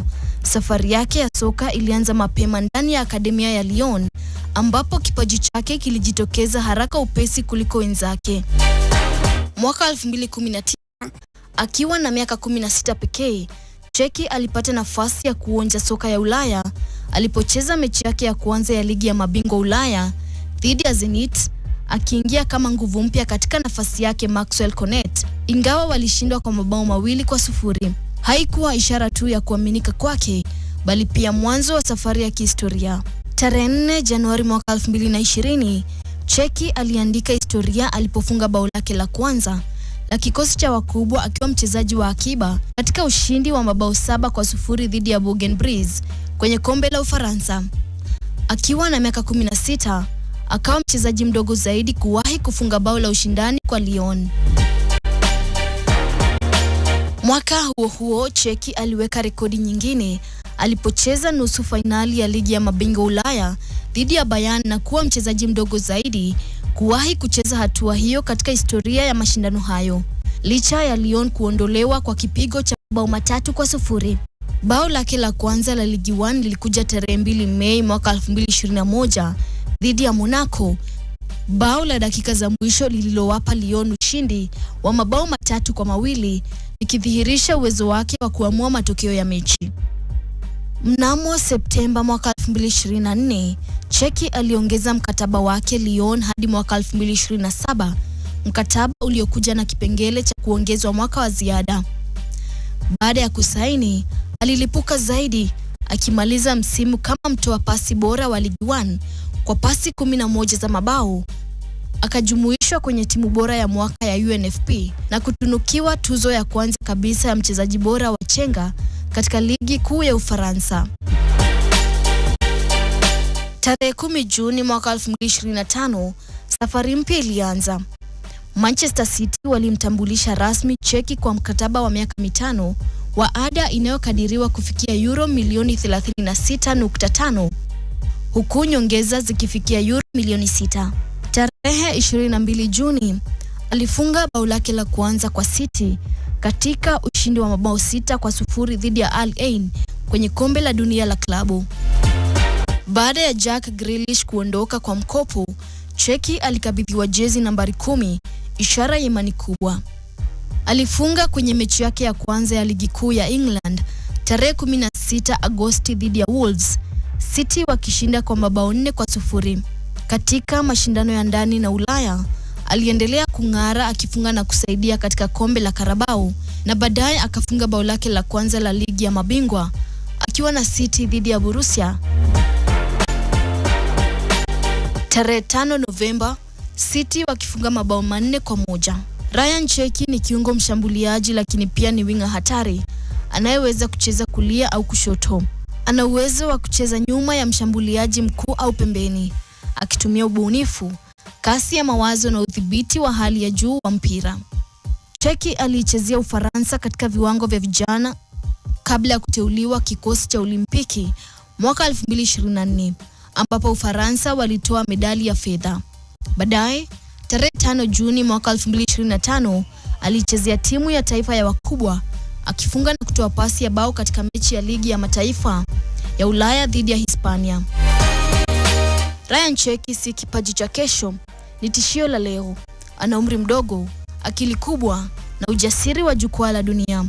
safari yake ya soka ilianza mapema ndani ya akademia ya Lyon, ambapo kipaji chake kilijitokeza haraka upesi kuliko wenzake. Mwaka 2019, akiwa na miaka 16 pekee, Check alipata nafasi ya kuonja soka ya Ulaya alipocheza mechi yake ya kwanza ya ligi ya mabingwa Ulaya dhidi ya Zenit, akiingia kama nguvu mpya katika nafasi yake Maxwell Cornet. Ingawa walishindwa kwa mabao 2-0, haikuwa ishara tu ya kuaminika kwake, bali pia mwanzo wa safari ya kihistoria. Tarehe 4 Januari mwaka 2020, Check aliandika historia alipofunga bao lake la kwanza la kikosi cha wakubwa akiwa mchezaji wa akiba katika ushindi wa mabao 7-0 dhidi ya Bourg-en-Bresse kwenye kombe la Ufaransa. Akiwa na miaka 16, akawa mchezaji mdogo zaidi kuwahi kufunga bao la ushindani kwa Lyon. Mwaka huo huo, Check aliweka rekodi nyingine alipocheza nusu fainali ya ligi ya mabingwa Ulaya dhidi ya Bayern na kuwa mchezaji mdogo zaidi kuwahi kucheza hatua hiyo katika historia ya mashindano hayo, licha ya Lyon kuondolewa kwa kipigo cha bao 3-0. Bao lake la kwanza la Ligue 1 lilikuja tarehe 2 Mei mwaka 2021 dhidi ya Monaco, bao la dakika za mwisho lililowapa Lyon ushindi wa mabao 3-2, ikidhihirisha uwezo wake wa kuamua matokeo ya mechi. Mnamo Septemba mwaka 2024, Check aliongeza mkataba wake Lyon hadi mwaka 2027, mkataba uliokuja na kipengele cha kuongezwa mwaka wa ziada. Baada ya kusaini, alilipuka zaidi, akimaliza msimu kama mtoa pasi bora wa Ligue 1 kwa pasi 11 za mabao. Akajumuishwa kwenye timu bora ya mwaka ya UNFP na kutunukiwa tuzo ya kwanza kabisa ya mchezaji bora wa chenga katika ligi kuu ya Ufaransa. Tarehe 10 Juni mwaka 2025, safari mpya ilianza. Manchester City walimtambulisha rasmi Cheki kwa mkataba wa miaka 5 wa ada inayokadiriwa kufikia euro milioni 36.5, huku nyongeza zikifikia euro milioni 6. Tarehe 22 Juni alifunga bao lake la kwanza kwa City katika ushindi wa mabao 6-0 dhidi ya Al Ain kwenye kombe la dunia la klabu. Baada ya Jack Grealish kuondoka kwa mkopo, Cheki alikabidhiwa jezi nambari 10, ishara ya imani kubwa. Alifunga kwenye mechi yake ya kwanza ya ligi kuu ya England tarehe 16 Agosti dhidi ya Wolves, City wakishinda kwa mabao 4-0. Katika mashindano ya ndani na Ulaya, aliendelea kung'ara akifunga na kusaidia katika kombe la Carabao, na baadaye akafunga bao lake la kwanza la ligi ya mabingwa akiwa na City dhidi ya Borussia. Tarehe 5 Novemba, City wakifunga mabao 4-1. Ryan Cheki ni kiungo mshambuliaji lakini pia ni winga hatari anayeweza kucheza kulia au kushoto. Ana uwezo wa kucheza nyuma ya mshambuliaji mkuu au pembeni, akitumia ubunifu, kasi ya mawazo na udhibiti wa hali ya juu wa mpira. Cheki aliichezea Ufaransa katika viwango vya vijana kabla ya kuteuliwa kikosi cha Olimpiki mwaka 2024, ambapo Ufaransa walitoa medali ya fedha. Baadaye, tarehe 5 Juni mwaka 2025, alichezea timu ya taifa ya wakubwa, akifunga na kutoa pasi ya bao katika mechi ya ligi ya mataifa ya Ulaya dhidi ya Hispania. Ryan Cheki si kipaji cha kesho, ni tishio la leo. Ana umri mdogo, akili kubwa na ujasiri wa jukwaa la dunia.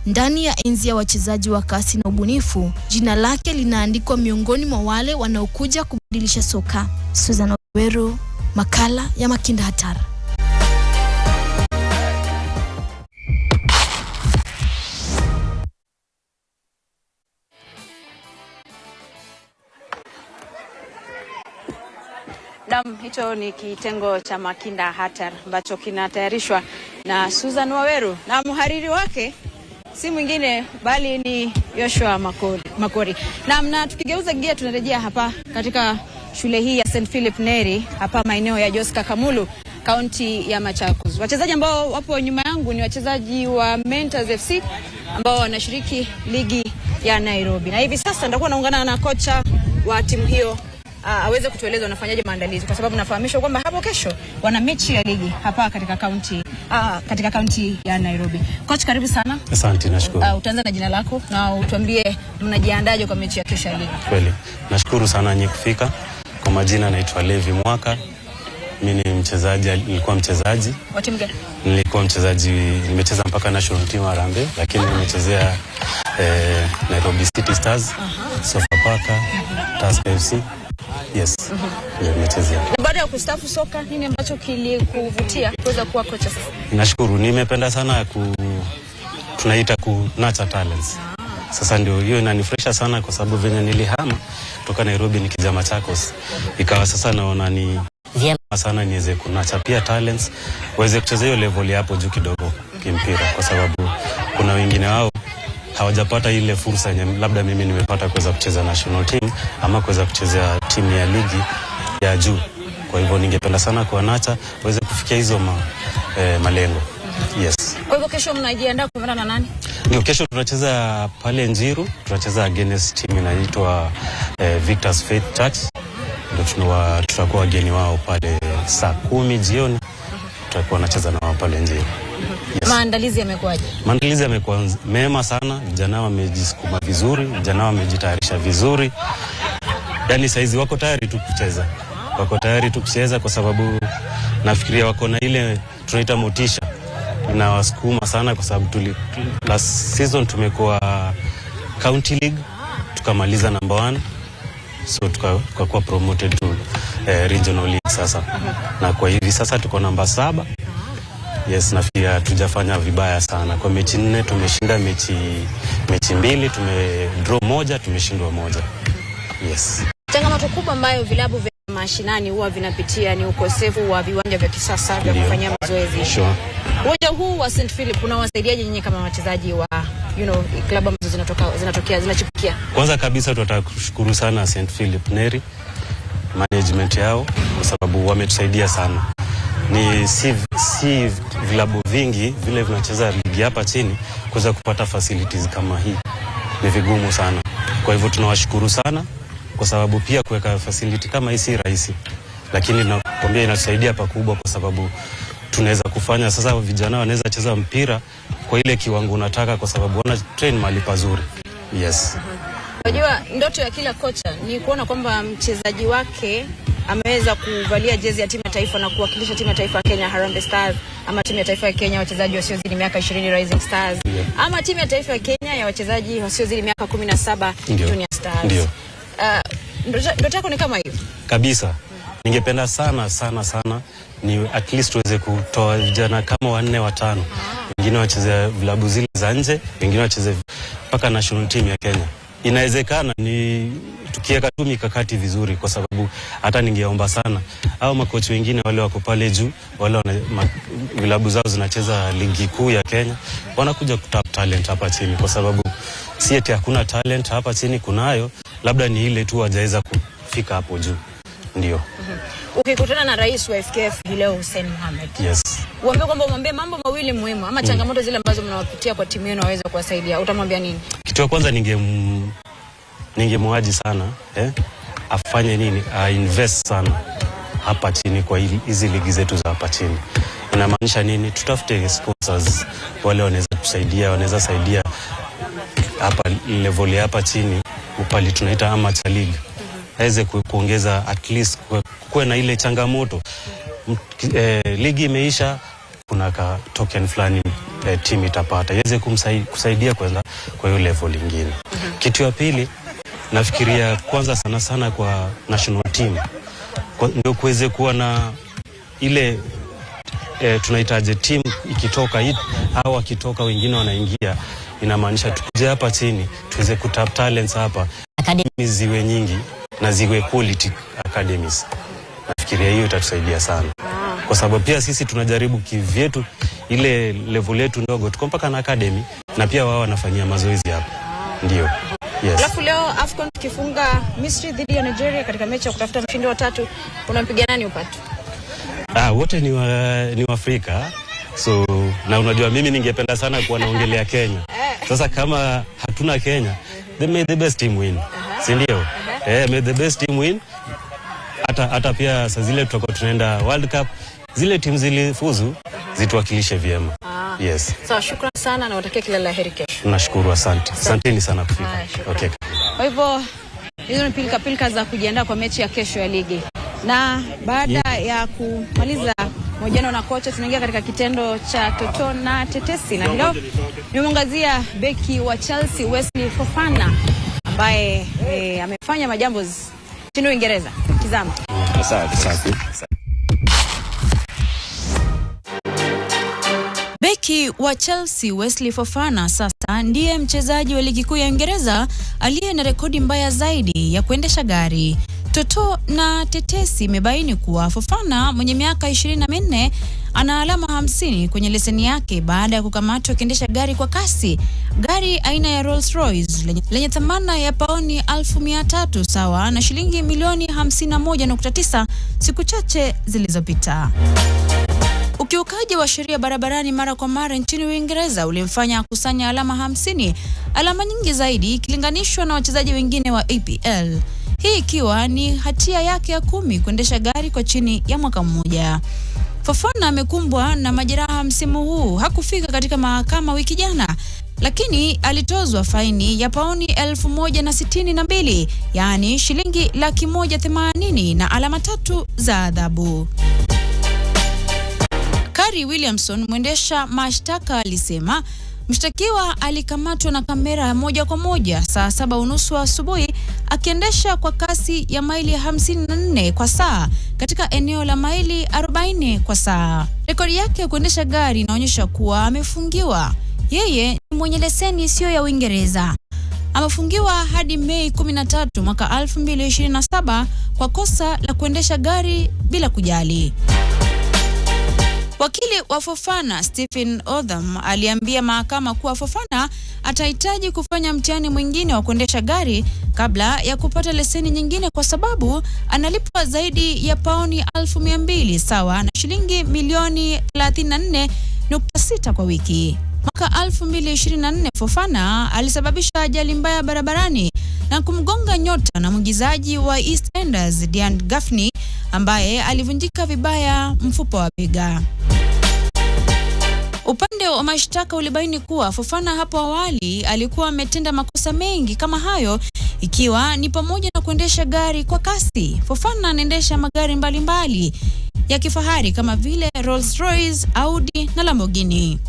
Ndani ya enzi ya wachezaji wa kasi na ubunifu, jina lake linaandikwa miongoni mwa wale wanaokuja kubadilisha soka. Susan Waweru, makala ya Makinda Hatari. Hicho ni kitengo cha Makinda Hatari ambacho kinatayarishwa na Susan Waweru na mhariri wake si mwingine bali ni Joshua Makori. Na tukigeuza gia tunarejea hapa katika shule hii ya St. Philip Neri hapa maeneo ya Joska Kamulu, kaunti ya Machakos. Wachezaji ambao wapo nyuma yangu ni wachezaji wa Mentors FC ambao wanashiriki ligi ya Nairobi. Na hivi sasa nitakuwa naungana na kocha wa timu hiyo aweze kutueleza wanafanyaje maandalizi, kwa sababu nafahamishwa kwamba hapo kesho wana mechi ya ligi hapa katika kaunti ya Nairobi. Coach, karibu sana. Asante, nashukuru. Utaanza na jina lako na utuambie mnajiandaje kwa mechi ya kesho ya ligi. Kweli, nashukuru sana nyinyi kufika. Kwa majina naitwa Levi Mwaka. Mimi ni mchezaji, nilikuwa mchezaji. Wa timu gani? Nilikuwa mchezaji, nimecheza mpaka national team Harambee, lakini nimechezea Nairobi City Stars, Sofapaka, Tusker FC. Yes. Nimechezea. Na baada ya kustaafu soka, nini ambacho kilikuvutia kuweza kuwa kocha sasa? Nashukuru, nimependa sana tunaita nurture talents. Sasa ndio hiyo inanifresha sana kwa sababu venye nilihama kutoka Nairobi nikija Machakos, ikawa sasa naona ni vyema sana niweze kunurture pia talents, waweze kucheza hiyo level hapo juu kidogo kimpira, kwa sababu kuna wengine wao hawajapata ile fursa yenye labda mimi nimepata kuweza kucheza national team ama kuweza kuchezea timu ya ligi ya juu. Kwa hivyo ningependa sana kuwanacha waweze kufikia hizo malengo. Yes. Kwa hivyo kesho mnajiandaa kupambana na nani? Ndio, kesho tunacheza pale Njiru, tunacheza against timu inaitwa Victor's Faith Church. Ndio tutakuwa wageni wao pale saa 10 jioni. Tutakuwa nacheza na wao pale Njiru. Yes. Maandalizi yamekuaje? Maandalizi yamekuwa mema sana. Vijana wamejisukuma vizuri, vijana wamejitayarisha vizuri. Yaani saizi wako tayari tu kucheza. Wako tayari tu kucheza kwa sababu nafikiria wako na ile tunaita motisha. Inawasukuma sana kwa sababu last season tumekuwa County League, tukamaliza number 1. So tukakuwa promoted to Regional League sasa. Na kwa hivi sasa tuko namba 7. Yes, nafikiria tujafanya vibaya sana. Kwa mechi 4 tumeshinda mechi 2, tumedraw 1, tumeshindwa 1. Yes. Changamoto kubwa ambayo vilabu vya mashinani huwa vinapitia ni ukosefu wa viwanja vya kisasa vya kufanyia mazoezi. Sure. Uwanja huu wa St. Philip unawasaidiaje nyinyi kama wachezaji wa klabu ambazo zinachipukia? Kwanza kabisa tutashukuru sana St Philip Neri management yao kwa sababu wametusaidia sana. Ni si vilabu vingi vile vinacheza ligi hapa chini kuweza kupata facilities kama hii. Ni vigumu sana. Kwa hivyo tunawashukuru sana kwa sababu pia kuweka facility kama hii si rahisi. Lakini nakwambia inatusaidia pakubwa kwa sababu tunaweza kufanya sasa vijana wanaweza cheza mpira kwa ile kiwango unataka kwa sababu wana train mahali pazuri. Yes. Unajua ndoto ya kila kocha ni kuona kwamba mchezaji wake ameweza kuvalia jezi ya timu ya taifa na kuwakilisha timu ya taifa ya Kenya Harambee Stars, ama timu ya taifa ya Kenya wachezaji wasiozidi miaka 20 Rising Stars, ama timu ya taifa ya Kenya ya wachezaji wasiozidi miaka 17 Junior Stars. Ndio. Ndoto yako ni kama hiyo? Kabisa. Ningependa sana ni at least tuweze kutoa vijana kama 4 5. Wengine wacheze vilabu zile za nje, wengine wacheze mpaka national team ya Kenya. Inawezekana ni tukiweka tu mikakati vizuri kwa sababu hata ningeomba sana au makocha wengine wale wako pale juu wale vilabu zao zinacheza ligi kuu ya Kenya wanakuja kutap talent hapa chini kwa sababu si eti hakuna talent hapa chini, kunayo, labda ni ile tu hajaweza kufika hapo juu. Ndio. Ukikutana na rais wa FKF leo Hussein Mohamed. Yes. Uambie kwamba mwambie mambo mawili muhimu ama changamoto zile ambazo mnawapitia kwa timu yenu waweza kuwasaidia. Utamwambia nini? Kitu cha kwanza ningemwaji sana afanye nini? Invest sana hapa chini kwa hizi ligi zetu za hapa chini. Inamaanisha nini? Tutafute sponsors wale wanaweza kusaidia, wanaweza saidia hapa level ya hapa chini upali tunaita amateur league. Aweze kuongeza at least kuwe na ile changamoto. Ligi imeisha, kuna ka token fulani team itapata. Iweze kusaidia kwenda kwa hiyo level nyingine. Kitu ya pili, nafikiria kwanza sana kwa national team. Ndio kuweze kuwa na ile tunahitaji team ikitoka au akitoka wengine wanaingia, inamaanisha tukuje hapa chini tuweze kutap talents hapa. Academies ziwe nyingi na ziwe quality academies. Nafikiria hiyo itatusaidia sana. Kwa sababu pia sisi tunajaribu kivyetu ile level yetu ndogo tuko mpaka na academy na pia wao wanafanyia mazoezi hapa. Ndio. Yes. Alafu leo AFCON tukifunga Misri dhidi ya Nigeria katika mechi ya kutafuta mshindi wa 3, unampiga nani upatu? Wote ni wa Afrika. So na unajua mimi ningependa sana kuwa naongelea Kenya. Sasa kama hatuna Kenya, then may the best team win. Si ndio? May the best team win. Hata pia saa zile tutakuwa tunaenda World Cup, zile timu zilifuzu zituwakilishe vyema. Yes. Sawa, shukrani sana na watakia kila la heri kesho. Nashukuru, asante. Asanteni sana kufika. Okay. Kwa hivyo hizo ni pilika za kujiandaa kwa mechi ya kesho ya ligi. Na baada ya kumaliza mahojiano na kocha, tunaingia katika kitendo cha Toto na Tetesi, na leo nimemwangazia beki wa Chelsea Wesley Fofana ambaye amefanya majambo nchini Uingereza. Tazama. Asante. Beki wa Chelsea Wesley Fofana sasa ndiye mchezaji wa ligi kuu ya Uingereza aliye na rekodi mbaya zaidi ya kuendesha gari. Toto na Tetesi imebaini kuwa Fofana mwenye miaka 24 ana alama 50 kwenye leseni yake baada ya kukamatwa akiendesha gari kwa kasi, gari aina ya Rolls Royce lenye thamana ya pauni 1300 sawa na shilingi milioni 51.9 siku chache zilizopita. Ukiukaji wa sheria barabarani mara kwa mara nchini Uingereza ulimfanya kusanya alama 50, alama nyingi zaidi ikilinganishwa na wachezaji wengine wa EPL. Hii ikiwa ni hatia yake ya 10 kuendesha gari kwa chini ya mwaka mmoja. Fofana amekumbwa na majeraha msimu huu. Hakufika katika mahakama wiki jana, lakini alitozwa faini ya pauni 1062, yaani shilingi 180 na alama 3 za adhabu. Kari Williamson, mwendesha mashtaka, alisema mshtakiwa alikamatwa na kamera ya moja kwa moja saa 7:30 asubuhi akiendesha kwa kasi ya maili 54 kwa saa katika eneo la maili 40 kwa saa. Rekodi yake ya kuendesha gari inaonyesha kuwa amefungiwa. Yeye ni mwenye leseni isiyo ya Uingereza. Amefungiwa hadi Mei 13 mwaka 2027 kwa kosa la kuendesha gari bila kujali. Wakili wa Fofana Stephen Otham aliambia mahakama kuwa Fofana atahitaji kufanya mtihani mwingine wa kuendesha gari kabla ya kupata leseni nyingine kwa sababu analipwa zaidi ya pauni 200,000 sawa na shilingi milioni 34.6 kwa wiki. Mwaka 2024 Fofana alisababisha ajali mbaya barabarani na kumgonga nyota na mwigizaji wa EastEnders Diane Gaffney ambaye alivunjika vibaya mfupa wa bega. Upande wa mashtaka ulibaini kuwa Fofana hapo awali alikuwa ametenda makosa mengi kama hayo, ikiwa ni pamoja na kuendesha gari kwa kasi. Fofana anaendesha magari mbalimbali ya kifahari kama vile Rolls-Royce, Audi na Lamborghini.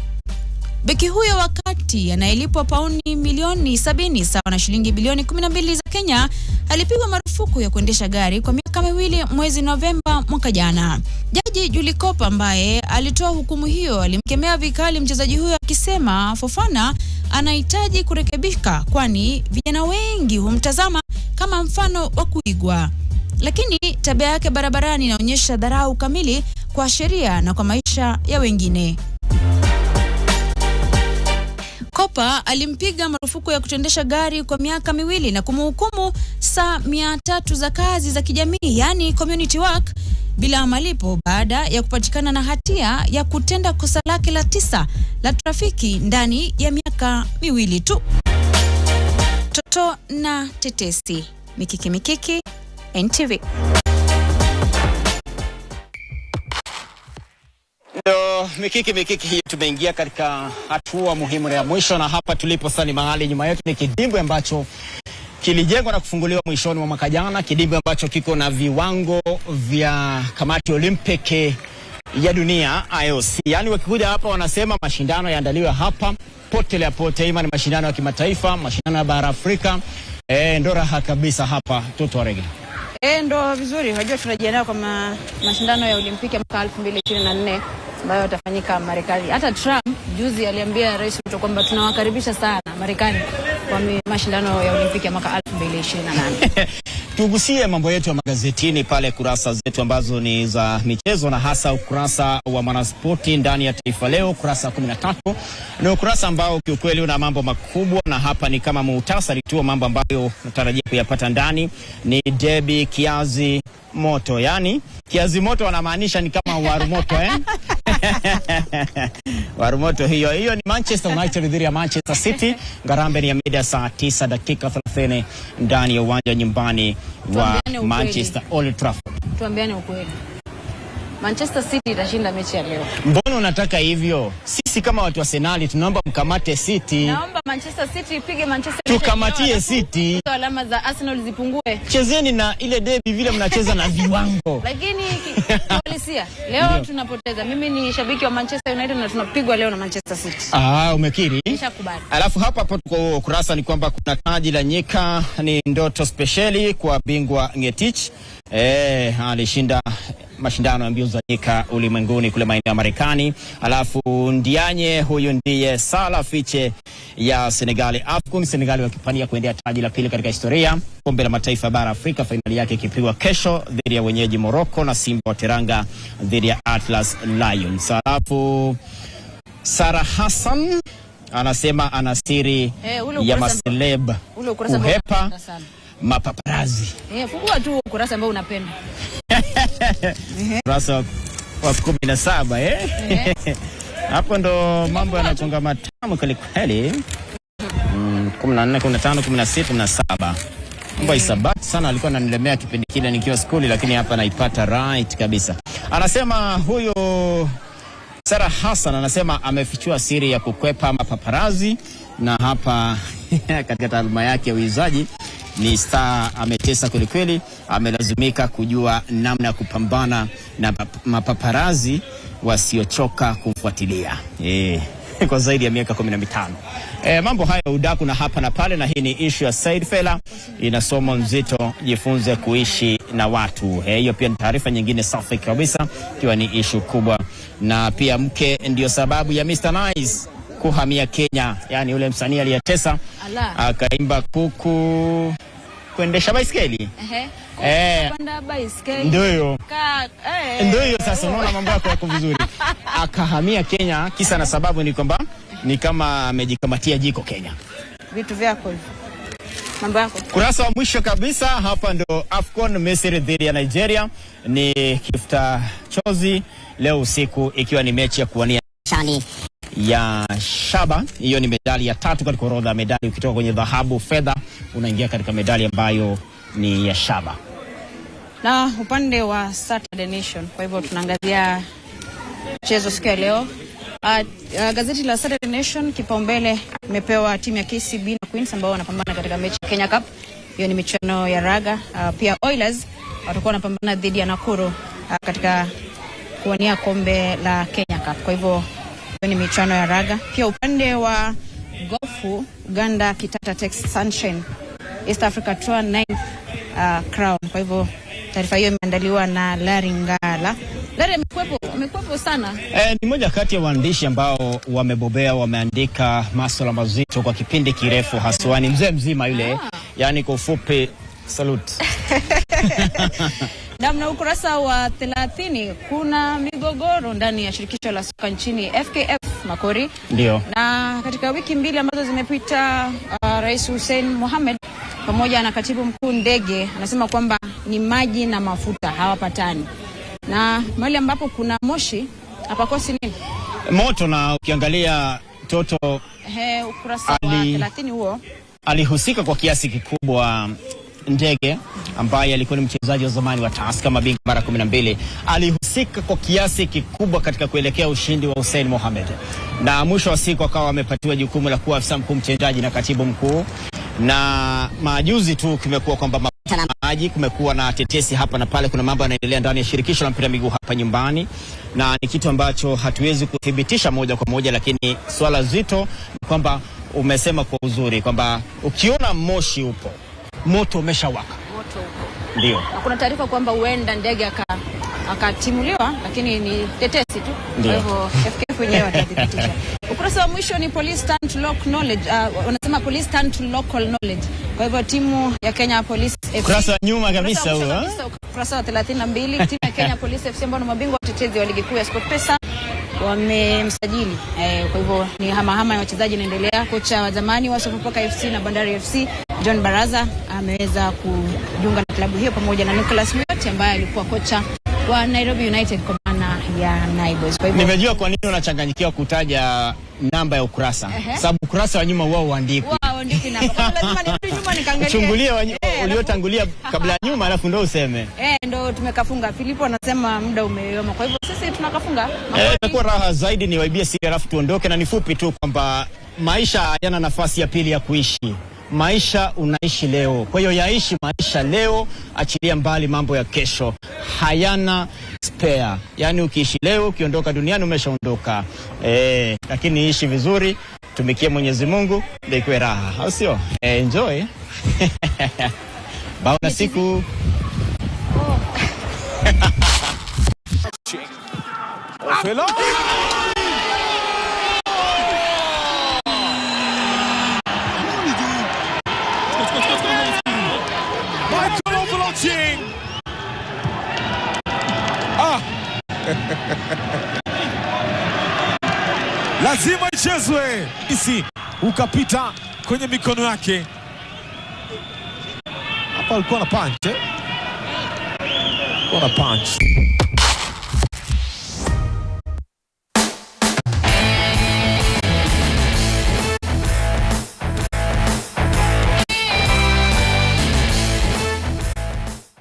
Beki huyo wakati anayelipwa pauni milioni 70 sawa na shilingi bilioni 12 za Kenya alipigwa marufuku ya kuendesha gari kwa miaka 2 mwezi Novemba mwaka jana. Jaji Julie Kopa ambaye alitoa hukumu hiyo alimkemea vikali mchezaji huyo akisema Fofana anahitaji kurekebika kwani vijana wengi humtazama kama mfano wa kuigwa. Lakini tabia yake barabarani inaonyesha dharau kamili kwa sheria na kwa maisha ya wengine. Kopa alimpiga marufuku ya kutendesha gari kwa miaka 2 na kumhukumu saa 300 za kazi za kijamii yani community work bila malipo baada ya kupatikana na hatia ya kutenda kosa lake la 9 la trafiki ndani ya miaka 2 tu. Toto na tetesi. Mikiki NTV. Ndio mikiki hii tumeingia katika hatua muhimu ya mwisho, na hapa tulipo sasa ni mahali nyuma yetu ni kidimbwi ambacho kilijengwa na kufunguliwa mwishoni mwa mwaka jana, kidimbwi ambacho kiko na viwango vya kamati Olimpiki ya dunia IOC. Yaani wakikuja hapa wanasema mashindano yaandaliwe hapa pote ima ni mashindano ya kimataifa, mashindano ya bara Afrika. Ndo raha kabisa hapa Toto Warege. Ndo vizuri. Unajua tunajiandaa kwa mashindano ya Olimpiki ya mwaka 2024 ambayo yatafanyika Marekani. Hata Trump juzi aliambia Rais Ruto kwamba tunawakaribisha sana Marekani kwa mashindano ya Olimpiki ya mwaka 2028. Tugusie mambo yetu ya magazetini pale, kurasa zetu ambazo ni za michezo na hasa ukurasa wa Mwanaspoti ndani ya Taifa Leo, kurasa 13. Ni ukurasa ambao kiukweli una mambo makubwa, na hapa ni kama muhtasari tu mambo ambayo natarajia kuyapata ndani. Ni Debi Kiazi Moto, yani Kiazi Moto wanamaanisha ni kama warumoto warumoto hiyo ni Manchester United dhidi ya Manchester City. Ngarambe ni ya mida saa 9 dakika 30 ndani ya uwanja nyumbani wa Manchester Old Trafford. Tuambiane ukweli. Manchester City itashinda mechi ya leo. Mbona unataka hivyo? Sisi kama watu wa Arsenal tunaomba mkamate City. Naomba Manchester City ipige Manchester. Tukamatie City. Alama za Arsenal zipungue. Chezeni na ile derby vile mnacheza na viwango. Lakini polisia leo tunapoteza. Mimi ni shabiki wa Manchester United na tunapigwa leo na Manchester City. Umekiri? Nishakubali. Alafu hapa kwa ukurasa ni kwamba kuna taji la nyika, ni ndoto speciali kwa bingwa Ngetich. Alishinda mashindano ya mbio za nyika ulimwenguni kule maeneo ya Marekani. Alafu Ndianye, huyu ndiye Salah Fiche ya Senegal. AFCON Senegal wakipania kuendea taji la pili katika historia. Kombe la mataifa bara Afrika finali yake ikipigwa kesho dhidi ya wenyeji Morocco, na Simba wa Teranga dhidi ya Atlas Lions. Alafu Sarah Hassan anasema ana siri ya maseleb kuhepa mapaparazi. Fungua tu ukurasa ambao unapenda. Ukurasa wa 17 hapo ndo mambo yanakonga matamu kweli. 14, 15, 16, 17. Mambo isabati sana, alikuwa ananilemea kipindi kile nikiwa skuli, lakini hapa naipata right kabisa. Anasema huyo Sarah Hassan anasema amefichua siri ya kukwepa mapaparazi, na hapa katika taaluma yake ya uigizaji ni star, ametesa kweli, amelazimika kujua namna ya kupambana na mapaparazi wasiochoka kumfuatilia kwa zaidi ya miaka 15. Mambo haya udaku na hapa na pale, na hii ni issue ya Said Fela, ina somo nzito, jifunze kuishi na watu. Hiyo pia ni taarifa nyingine safi kabisa, ikiwa ni issue kubwa. Na pia mke ndio sababu ya Mr Nice kuhamia Kenya, yani ule msanii aliyetesa akaimba kuku kuendesha baiskeli. Kupanda baiskeli. Ndio. Ndio sasa unaona mambo yako yako vizuri. Akahamia Kenya, kisa na sababu ni kwamba ni kama amejikamatia jiko Kenya. Vitu vyako hivyo. Mambo yako. Kurasa wa mwisho kabisa hapa ndo AFCON Misri dhidi ya Nigeria, ni kifta chozi leo usiku, ikiwa ni mechi ya kuwania shani ya shaba. Hiyo ni medali ya 3 katika orodha ya medali. Ukitoka kwenye dhahabu, fedha, unaingia katika medali ambayo ni ya shaba. Na upande wa Saturday Nation, kwa hivyo tunaangazia mchezo siku ya leo. Gazeti la Saturday Nation kipaumbele imepewa timu ya KCB na Queens ambao wanapambana katika mechi ya Kenya Cup. Hiyo ni michuano ya raga. Pia Oilers watakuwa wanapambana dhidi ya Nakuru katika kuwania kombe la Kenya Cup. Kwa hivyo hiyo ni michuano ya raga. Pia upande wa golfu, Uganda Kitata Tex Sunshine East Africa Tour 9 Crown. Kwa hivyo taarifa hiyo imeandaliwa na Larry Ngala. Larry amekuwepo sana. Ni moja kati ya waandishi ambao wamebobea, wameandika masuala mazito kwa kipindi kirefu, haswa ni mzee mzima yule. Yani kwa ufupi salute. Na ukurasa wa 30 kuna migogoro ndani ya shirikisho la soka nchini FKF Makori. Ndio. Na katika wiki mbili ambazo zimepita, Rais Hussein Mohamed pamoja na katibu mkuu Ndege anasema kwamba ni maji na mafuta hawapatani. Na mahali ambapo kuna moshi hapakosi nini? Moto. Na ukiangalia Toto ukurasa wa 30 huo alihusika kwa kiasi kikubwa. Ndege ambaye alikuwa ni mchezaji wa zamani wa Tusker mabingwa mara 12, alihusika kwa kiasi kikubwa katika kuelekea ushindi wa Hussein Mohamed, na mwisho wa siku akawa amepatiwa jukumu la kuwa afisa mkuu mtendaji na katibu mkuu. Na majuzi tu kumekuwa kwamba maji, kumekuwa na tetesi hapa na pale, kuna mambo yanaendelea ndani ya shirikisho la mpira miguu hapa nyumbani, na ni kitu ambacho hatuwezi kuthibitisha moja kwa moja, lakini swala zito ni kwamba umesema kwa uzuri kwamba ukiona moshi upo, moto umeshawaka. Moto upo. Ndio. Na kuna taarifa kwamba huenda Ndege akatimuliwa, lakini ni tetesi tu. Kwa hivyo FKF wenyewe watathibitisha. Ukurasa wa mwisho ni police turn to local knowledge. Wanasema police turn to local knowledge. Kwa hivyo timu ya Kenya Police FC. Ukurasa nyuma kabisa huo. Ukurasa wa 32 timu ya Kenya Police FC ambao ni mabingwa watetezi wa ligi kuu ya SportPesa wamemsajili. Kwa hivyo ni hamahama ya wachezaji inaendelea. Kocha wa zamani wa Sofapaka FC na Bandari FC John Baraza ameweza kujiunga na klabu hiyo pamoja na Nicholas Muyoti ambaye alikuwa kocha wa Nairobi United kwa maana ya Naibos. Kwa hivyo nimejua kwa nini unachanganyikiwa kutaja namba ya ukurasa. Sababu ukurasa wa nyuma wao uandikwe. Uandiki namba. Kwa lazima nirudi nyuma nikaangalie. Chungulia uliotangulia kabla ya nyuma alafu ndio useme. Ndio tumekafunga. Filipo anasema muda umeyoma. Kwa hivyo sisi tunakafunga. Itakuwa raha zaidi ni waibie siri alafu tuondoke, na nifupi tu kwamba maisha hayana nafasi ya pili ya kuishi. Maisha unaishi leo. Kwa hiyo yaishi maisha leo, achilia mbali mambo ya kesho. Hayana spare. Yaani ukiishi leo, ukiondoka duniani umeshaondoka. Lakini ishi vizuri, tumikie Mwenyezi Mungu, ndio ikuwe raha. Au sio? Enjoy. Baada siku. Hello. Lazima ichezwe. Isi ukapita kwenye mikono yake. Hapa alikuwa na punch. Alikuwa na punch.